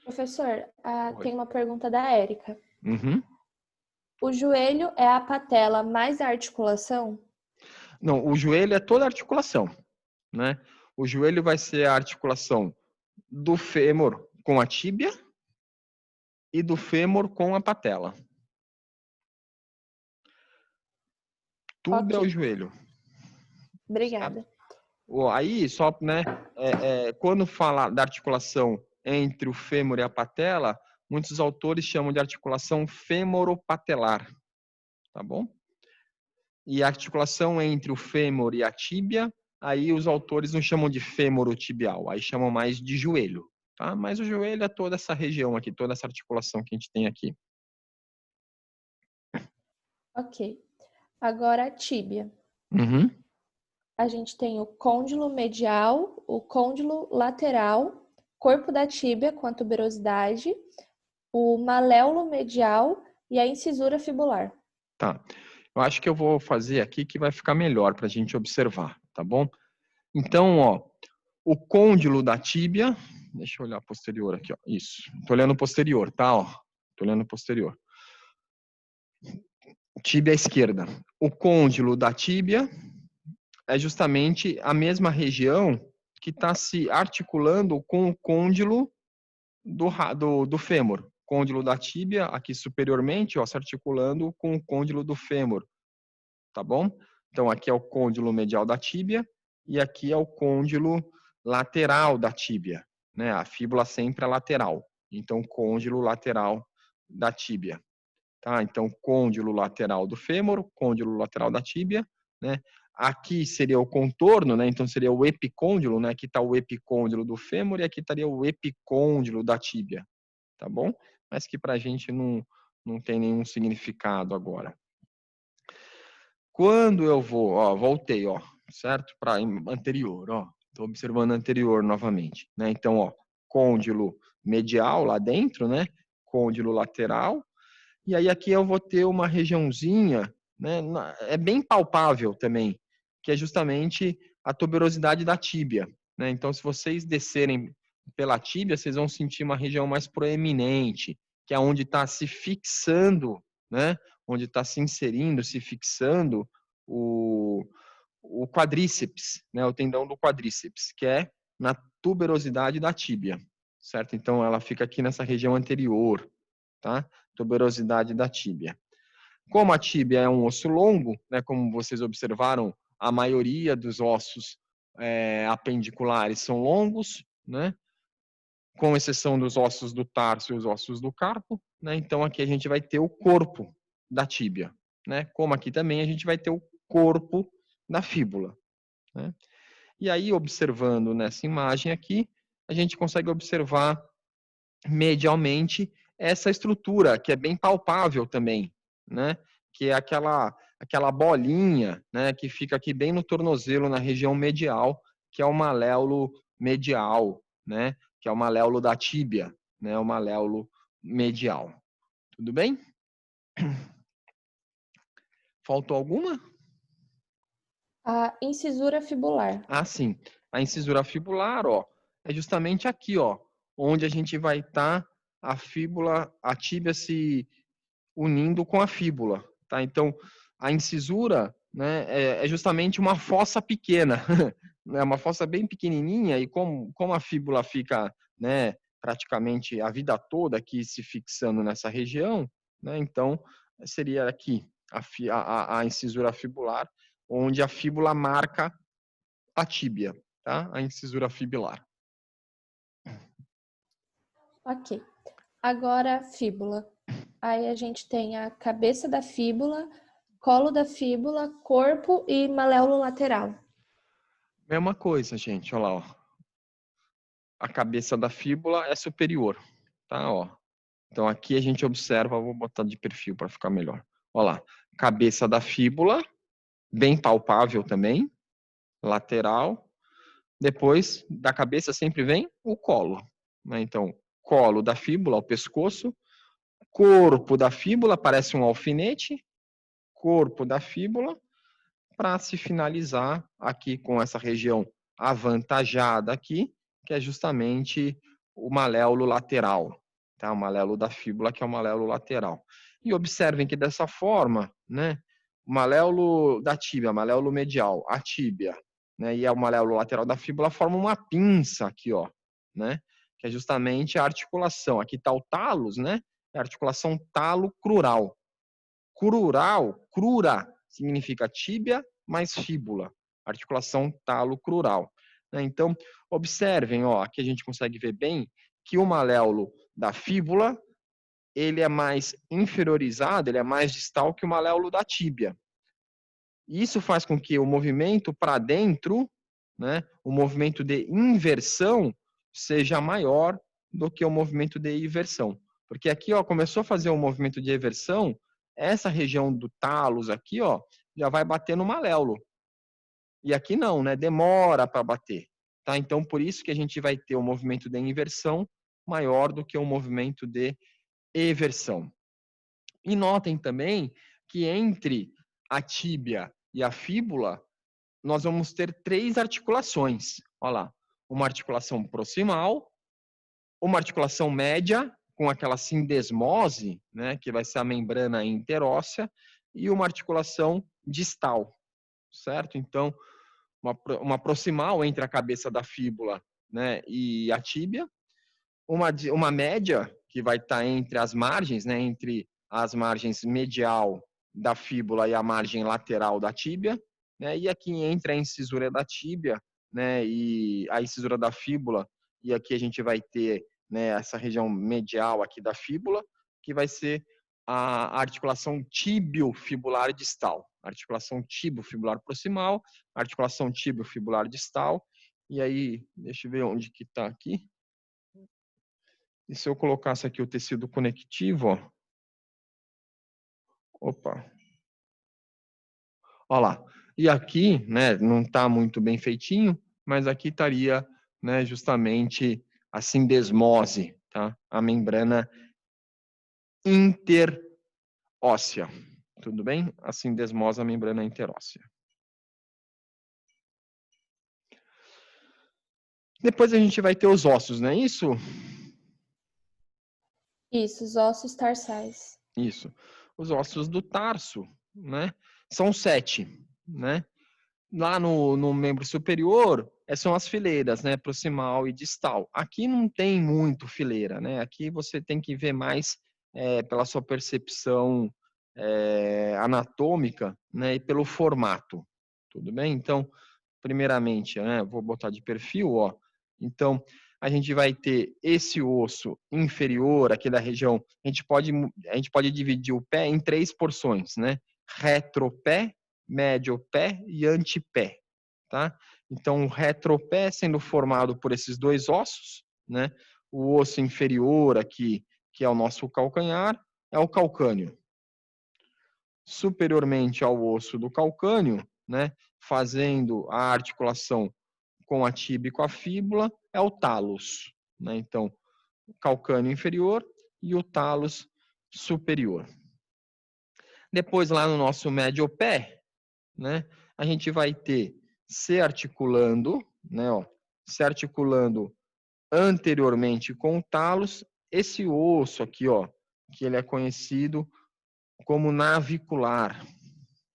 Speaker 2: Professor, tem uma pergunta da Érica.
Speaker 1: Uhum.
Speaker 2: O joelho é a patela mais a articulação?
Speaker 1: Não, o joelho é toda a articulação, né? O joelho vai ser a articulação do fêmur com a tíbia e do fêmur com a patela. Tudo é o joelho.
Speaker 2: Obrigada.
Speaker 1: Aí, só, né, quando fala da articulação entre o fêmur e a patela, muitos autores chamam de articulação fêmoro-patelar, tá bom? E a articulação entre o fêmur e a tíbia, aí os autores não chamam de fêmoro-tibial, aí chamam mais de joelho, tá? Mas o joelho é toda essa região aqui, toda essa articulação que a gente tem aqui.
Speaker 2: Ok. Agora a tíbia.
Speaker 1: Uhum.
Speaker 2: A gente tem o côndilo medial, o côndilo lateral, corpo da tíbia com a tuberosidade, o maléolo medial e a incisura fibular.
Speaker 1: Tá. Eu acho que eu vou fazer aqui que vai ficar melhor para a gente observar, tá bom? Então, ó, o côndilo da tíbia, deixa eu olhar posterior aqui, ó, isso. Tô olhando posterior, tá, ó. Tô olhando posterior. Tíbia à esquerda. O côndilo da tíbia é justamente a mesma região que está se articulando com o côndilo do fêmur. Côndilo da tíbia, aqui superiormente, ó, se articulando com o côndilo do fêmur, tá bom? Então, aqui é o côndilo medial da tíbia e aqui é o côndilo lateral da tíbia, né? A fíbula sempre é lateral. Então, côndilo lateral da tíbia, tá? Então, côndilo lateral do fêmur, côndilo lateral da tíbia, né? Aqui seria o contorno, né? Então, seria o epicôndilo, né? Aqui está o epicôndilo do fêmur e aqui estaria o epicôndilo da tíbia, tá bom? Mas que para a gente não tem nenhum significado agora. Quando eu vou, ó, voltei, ó, certo? Para anterior, ó. Estou observando anterior novamente, né? Então, ó, côndilo medial lá dentro, né? Côndilo lateral. E aí aqui eu vou ter uma regiãozinha, né? É bem palpável também, que é justamente a tuberosidade da tíbia, né? Então, se vocês descerem pela tíbia, vocês vão sentir uma região mais proeminente, que é onde está se fixando, né? Onde está se inserindo, se fixando o quadríceps, né? O tendão do quadríceps, que é na tuberosidade da tíbia, certo? Então, ela fica aqui nessa região anterior, tá? Tuberosidade da tíbia. Como a tíbia é um osso longo, né? Como vocês observaram, a maioria dos ossos apendiculares são longos, né? Com exceção dos ossos do tarso e os ossos do carpo, né? Então aqui a gente vai ter o corpo da tíbia, né? Como aqui também a gente vai ter o corpo da fíbula, né? E aí, observando nessa imagem aqui, a gente consegue observar medialmente essa estrutura, que é bem palpável também, né? Que é aquela bolinha, né? Que fica aqui bem no tornozelo, na região medial, que é o maléolo medial, né? Que é o maléolo da tíbia, né? O maléolo medial. Tudo bem? Faltou alguma?
Speaker 2: A incisura fibular.
Speaker 1: Ah, sim. A incisura fibular, ó, é justamente aqui, ó, onde a gente vai estar a fíbula, a tíbia se unindo com a fíbula, tá? Então, a incisura, né, é justamente uma fossa pequena, é uma fossa bem pequenininha e como a fíbula fica, né, praticamente a vida toda aqui se fixando nessa região, né? Então, seria aqui a incisura fibular, onde a fíbula marca a tíbia, tá? A incisura fibular.
Speaker 2: Ok. Agora, fíbula. Aí a gente tem a cabeça da fíbula, colo da fíbula, corpo e maléolo lateral.
Speaker 1: Mesma coisa, gente, olha lá, ó. A cabeça da fíbula é superior, tá? Ó. Então aqui a gente observa, vou botar de perfil para ficar melhor. Olha lá, cabeça da fíbula, bem palpável também, lateral. Depois da cabeça sempre vem o colo, né? Então, colo da fíbula, o pescoço, corpo da fíbula, parece um alfinete, corpo da fíbula, para se finalizar aqui com essa região avantajada aqui, que é justamente o maléolo lateral, tá? O maléolo da fíbula, que é o maléolo lateral. E observem que dessa forma, né, o maléolo da tíbia, maléolo medial, a tíbia, né, e o maléolo lateral da fíbula formam uma pinça aqui, ó, né, que é justamente a articulação. Aqui está o talos, né, é a articulação talo-crural. Crura, significa tíbia mais fíbula, articulação talo-crural. Então, observem, ó, aqui a gente consegue ver bem que o maléolo da fíbula, ele é mais inferiorizado, ele é mais distal que o maléolo da tíbia. Isso faz com que o movimento para dentro, né, o movimento de inversão, seja maior do que o movimento de inversão. Porque aqui, ó, começou a fazer um movimento de eversão, essa região do talos aqui, ó, já vai bater no maléolo. E aqui não, né? Demora para bater, tá? Então, por isso que a gente vai ter um movimento de inversão maior do que o movimento de eversão. E notem também que entre a tíbia e a fíbula, nós vamos ter 3 articulações. Olha lá, uma articulação proximal, uma articulação média, com aquela sindesmose, né, que vai ser a membrana interóssea, e uma articulação distal, certo? Então, uma proximal entre a cabeça da fíbula, né, e a tíbia, uma média, que vai estar entre as margens, né, entre as margens medial da fíbula e a margem lateral da tíbia, né, e aqui entre a incisura da tíbia, né, e a incisura da fíbula, e aqui a gente vai ter, né, essa região medial aqui da fíbula, que vai ser a articulação tíbio-fibular distal, articulação tíbio-fibular proximal, articulação tíbio-fibular distal, e aí, deixa eu ver onde que está aqui. E se eu colocasse aqui o tecido conectivo, ó. Opa. Olha lá. E aqui, né, não está muito bem feitinho, mas aqui estaria, né, justamente a sindesmose, tá? A membrana interóssea. Tudo bem? A sindesmose, a membrana interóssea. Depois a gente vai ter os ossos, não é isso?
Speaker 2: Isso, os ossos tarsais.
Speaker 1: Isso. Os ossos do tarso, né? São 7, né? Lá no membro superior, são as fileiras, né? Proximal e distal. Aqui não tem muito fileira, né? Aqui você tem que ver mais pela sua percepção anatômica, né? E pelo formato. Tudo bem? Então, primeiramente, né? Vou botar de perfil, ó. Então, a gente vai ter esse osso inferior aqui da região. A gente pode dividir o pé em 3 porções, né? Retropé, médio pé e antepé, tá? Então, o retropé sendo formado por esses 2 ossos, né? O osso inferior aqui, que é o nosso calcanhar, é o calcâneo. Superiormente ao osso do calcâneo, né? Fazendo a articulação com a tíbia e com a fíbula, é o talos, né? Então, o calcâneo inferior e o talos superior. Depois, lá no nosso médio pé, né? A gente vai ter se articulando, né? Ó, se articulando anteriormente com o talos, esse osso aqui, ó, que ele é conhecido como navicular,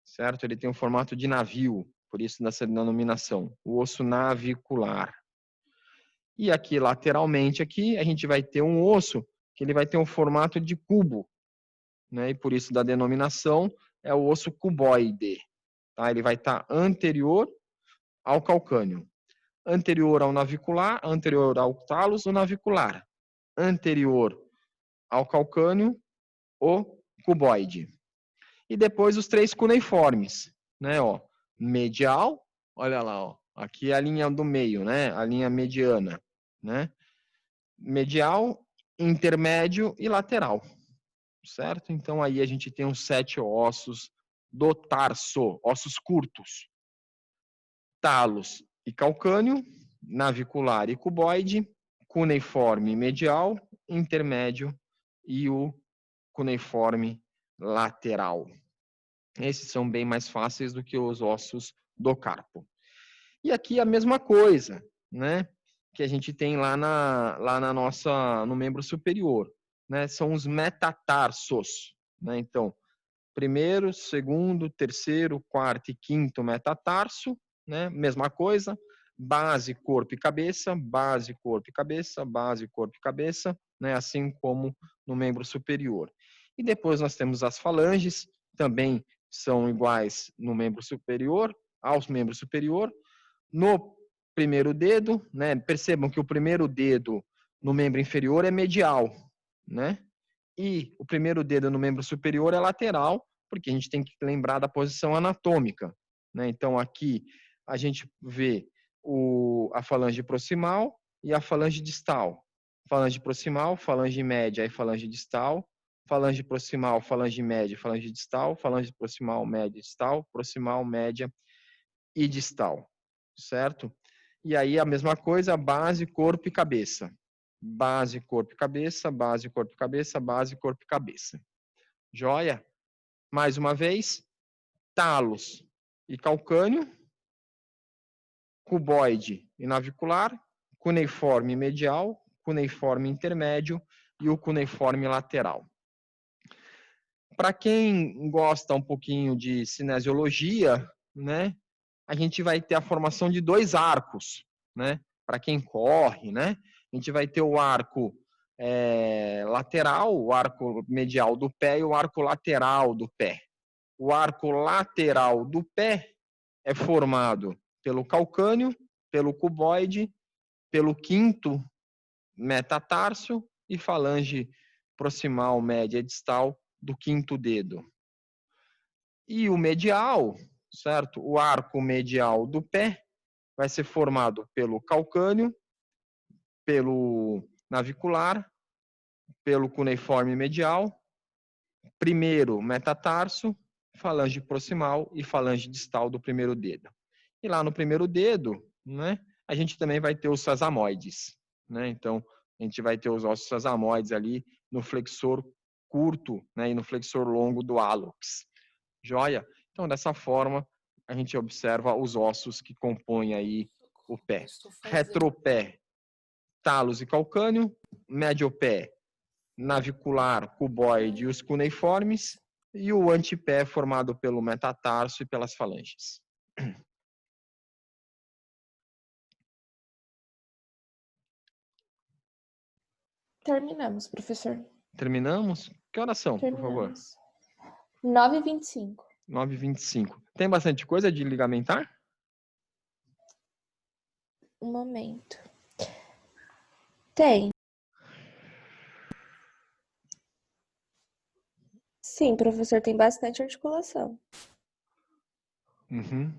Speaker 1: certo? Ele tem um formato de navio, por isso dessa denominação, o osso navicular. E aqui lateralmente aqui a gente vai ter um osso que ele vai ter um formato de cubo, né? E por isso da denominação é o osso cuboide, tá? Ele vai estar anterior ao calcâneo, anterior ao navicular, anterior ao talos, o navicular, anterior ao calcâneo, o cuboide. E depois os 3 cuneiformes, né? Ó, medial, olha lá, ó, aqui é a linha do meio, né? A linha mediana, né? Medial, intermédio e lateral, certo? Então aí a gente tem os 7 ossos do tarso, ossos curtos. Talos e calcâneo, navicular e cuboide, cuneiforme medial, intermédio e o cuneiforme lateral. Esses são bem mais fáceis do que os ossos do carpo. E aqui a mesma coisa, né? Que a gente tem lá na nossa, no membro superior, né? São os metatarsos, né? Então, primeiro, segundo, terceiro, quarto e quinto metatarso, né? Mesma coisa, base, corpo e cabeça, base, corpo e cabeça, base, corpo e cabeça, né? Assim como no membro superior. E depois nós temos as falanges, também são iguais no membro superior, aos membros superior. No primeiro dedo, né? Percebam que o primeiro dedo no membro inferior é medial, né? E o primeiro dedo no membro superior é lateral, porque a gente tem que lembrar da posição anatômica, né? Então aqui a gente vê a falange proximal e a falange distal. Falange proximal, falange média e falange distal. Falange proximal, falange média, falange distal. Falange proximal, média, distal. Proximal, média e distal, certo? E aí a mesma coisa, base, corpo e cabeça. Base, corpo e cabeça, base, corpo e cabeça, base, corpo e cabeça. Joia? Mais uma vez, talos e calcâneo, cuboide e navicular, cuneiforme medial, cuneiforme intermédio e o cuneiforme lateral. Para quem gosta um pouquinho de cinesiologia, né, a gente vai ter a formação de 2 arcos, né? Para quem corre, né? A gente vai ter o arco lateral, o arco medial do pé e o arco lateral do pé. O arco lateral do pé é formado pelo calcâneo, pelo cuboide, pelo quinto metatarso e falange proximal, média e distal do quinto dedo. E o medial, certo? O arco medial do pé vai ser formado pelo calcâneo, pelo navicular, pelo cuneiforme medial, primeiro metatarso, falange proximal e falange distal do primeiro dedo. E lá no primeiro dedo, né, a gente também vai ter os sesamoides, né? Então, a gente vai ter os ossos sesamoides ali no flexor curto, né, e no flexor longo do hálux. Joia? Então, dessa forma, a gente observa os ossos que compõem aí o pé. Retropé, talos e calcâneo. Mediopé, navicular, cuboide e os cuneiformes. E o antepé formado pelo metatarso e pelas falanges.
Speaker 2: Terminamos, professor.
Speaker 1: Terminamos? Que horas são, por favor?
Speaker 2: Terminamos. 9h25.
Speaker 1: 9h25. Tem bastante coisa de ligamentar?
Speaker 2: Um momento. Tem. Sim, professor, tem bastante articulação.
Speaker 1: Uhum.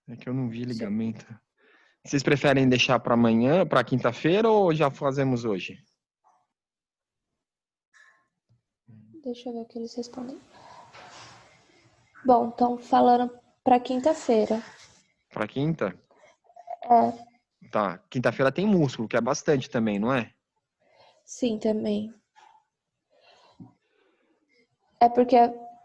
Speaker 1: É que eu não vi ligamento. Vocês preferem deixar para amanhã, para quinta-feira, ou já fazemos hoje?
Speaker 2: Deixa eu ver o que eles respondem. Bom, estão falando para quinta-feira.
Speaker 1: Para quinta?
Speaker 2: É,
Speaker 1: Tá. Quinta-feira tem músculo, que é bastante também, não é?
Speaker 2: sim, também. É porque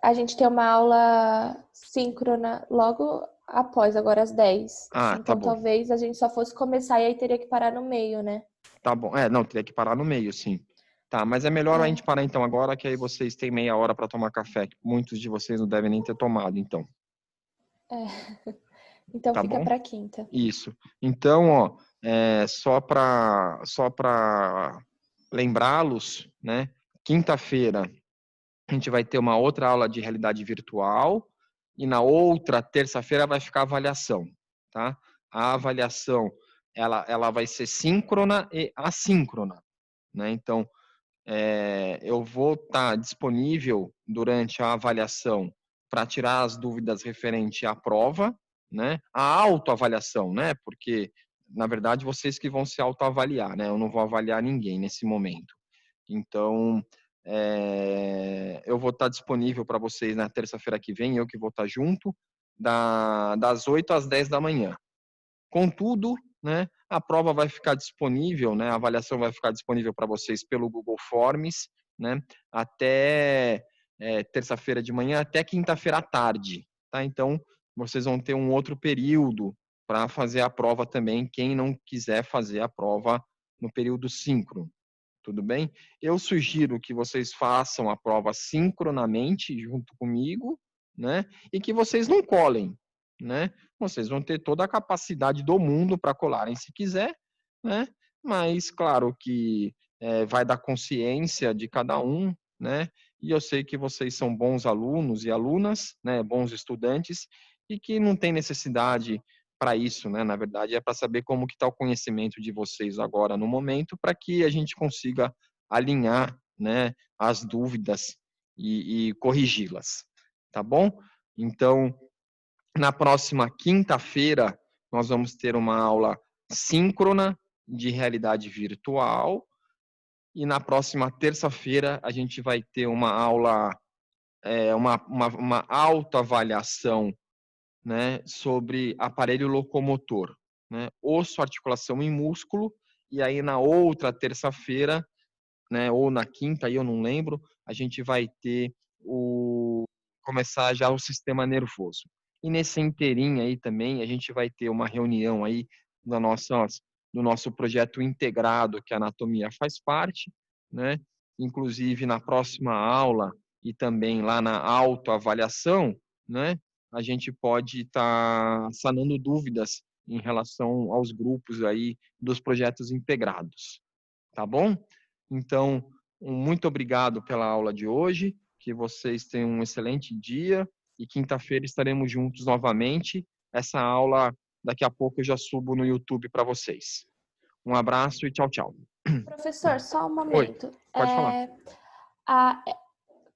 Speaker 2: a gente tem uma aula síncrona logo após, agora às 10.
Speaker 1: Ah, tá
Speaker 2: Então
Speaker 1: bom.
Speaker 2: talvez a gente só fosse começar e aí teria que parar no meio, né?
Speaker 1: Tá bom. É, não, teria que parar no meio, sim. Tá, mas é melhor a gente parar então agora, que aí vocês têm meia hora para tomar café, que muitos de vocês não devem nem ter tomado, então.
Speaker 2: Então
Speaker 1: Tá
Speaker 2: fica
Speaker 1: bom?
Speaker 2: para quinta.
Speaker 1: Isso. Então, ó, só para lembrá-los, né? Quinta-feira a gente vai ter uma outra aula de realidade virtual e na outra terça-feira vai ficar a avaliação, tá? A avaliação, ela vai ser síncrona e assíncrona, né? Então, eu vou estar disponível durante a avaliação para tirar as dúvidas referente à prova, né? A autoavaliação, né? Porque, na verdade, vocês que vão se autoavaliar, né? Eu não vou avaliar ninguém nesse momento. Então, eu vou estar disponível para vocês na terça-feira que vem, eu que vou estar junto, das 8 às 10 da manhã. Contudo, né, a prova vai ficar disponível, né, a avaliação vai ficar disponível para vocês pelo Google Forms, né, até terça-feira de manhã, até quinta-feira à tarde, tá? Então, vocês vão ter um outro período para fazer a prova também, quem não quiser fazer a prova no período síncrono, tudo bem? Eu sugiro que vocês façam a prova sincronamente junto comigo, né, e que vocês não colem, né? Vocês vão ter toda a capacidade do mundo para colarem se quiser, né? Mas claro que vai da consciência de cada um, né? E eu sei que vocês são bons alunos e alunas, né? Bons estudantes e que não tem necessidade para isso, né? Na verdade é para saber como que está o conhecimento de vocês agora no momento, para que a gente consiga alinhar, né? As dúvidas e corrigi-las, tá bom? Então na próxima quinta-feira, nós vamos ter uma aula síncrona de realidade virtual. E na próxima terça-feira, a gente vai ter uma aula, uma autoavaliação, né, sobre aparelho locomotor, né, osso, articulação e músculo. E aí, na outra terça-feira, né, ou na quinta, aí eu não lembro, a gente vai ter começar já o sistema nervoso. E nesse inteirinho aí também, a gente vai ter uma reunião aí do nosso projeto integrado, que a anatomia faz parte, né? Inclusive na próxima aula e também lá na autoavaliação, né? A gente pode estar sanando dúvidas em relação aos grupos aí dos projetos integrados, tá bom? Então, muito obrigado pela aula de hoje, que vocês tenham um excelente dia e quinta-feira estaremos juntos novamente. Essa aula, daqui a pouco, eu já subo no YouTube para vocês. Um abraço e tchau, tchau.
Speaker 2: Professor, só um
Speaker 1: Oi,
Speaker 2: momento.
Speaker 1: pode falar.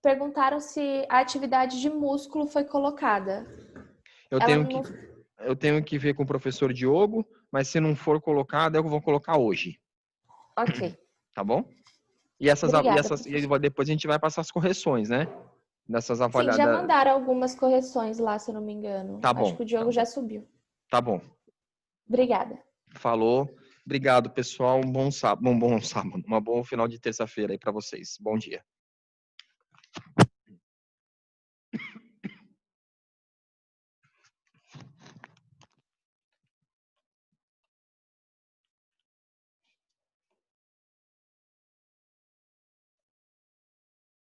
Speaker 2: Perguntaram se a atividade de músculo foi colocada.
Speaker 1: Eu
Speaker 2: Ela
Speaker 1: tenho
Speaker 2: não...
Speaker 1: eu tenho que ver com o professor Diogo, mas se não for colocado, eu vou colocar hoje.
Speaker 2: Ok.
Speaker 1: Tá bom? E
Speaker 2: Obrigada,
Speaker 1: depois a gente vai passar as correções, né? Dessas
Speaker 2: Sim, já
Speaker 1: avaliadas.
Speaker 2: mandaram algumas correções lá, se eu não me engano.
Speaker 1: Tá
Speaker 2: Acho
Speaker 1: bom,
Speaker 2: que o Diogo já subiu.
Speaker 1: tá bom.
Speaker 2: Obrigada.
Speaker 1: Falou. Obrigado, pessoal. Um bom sábado, uma bom final de terça-feira aí para vocês. Bom dia.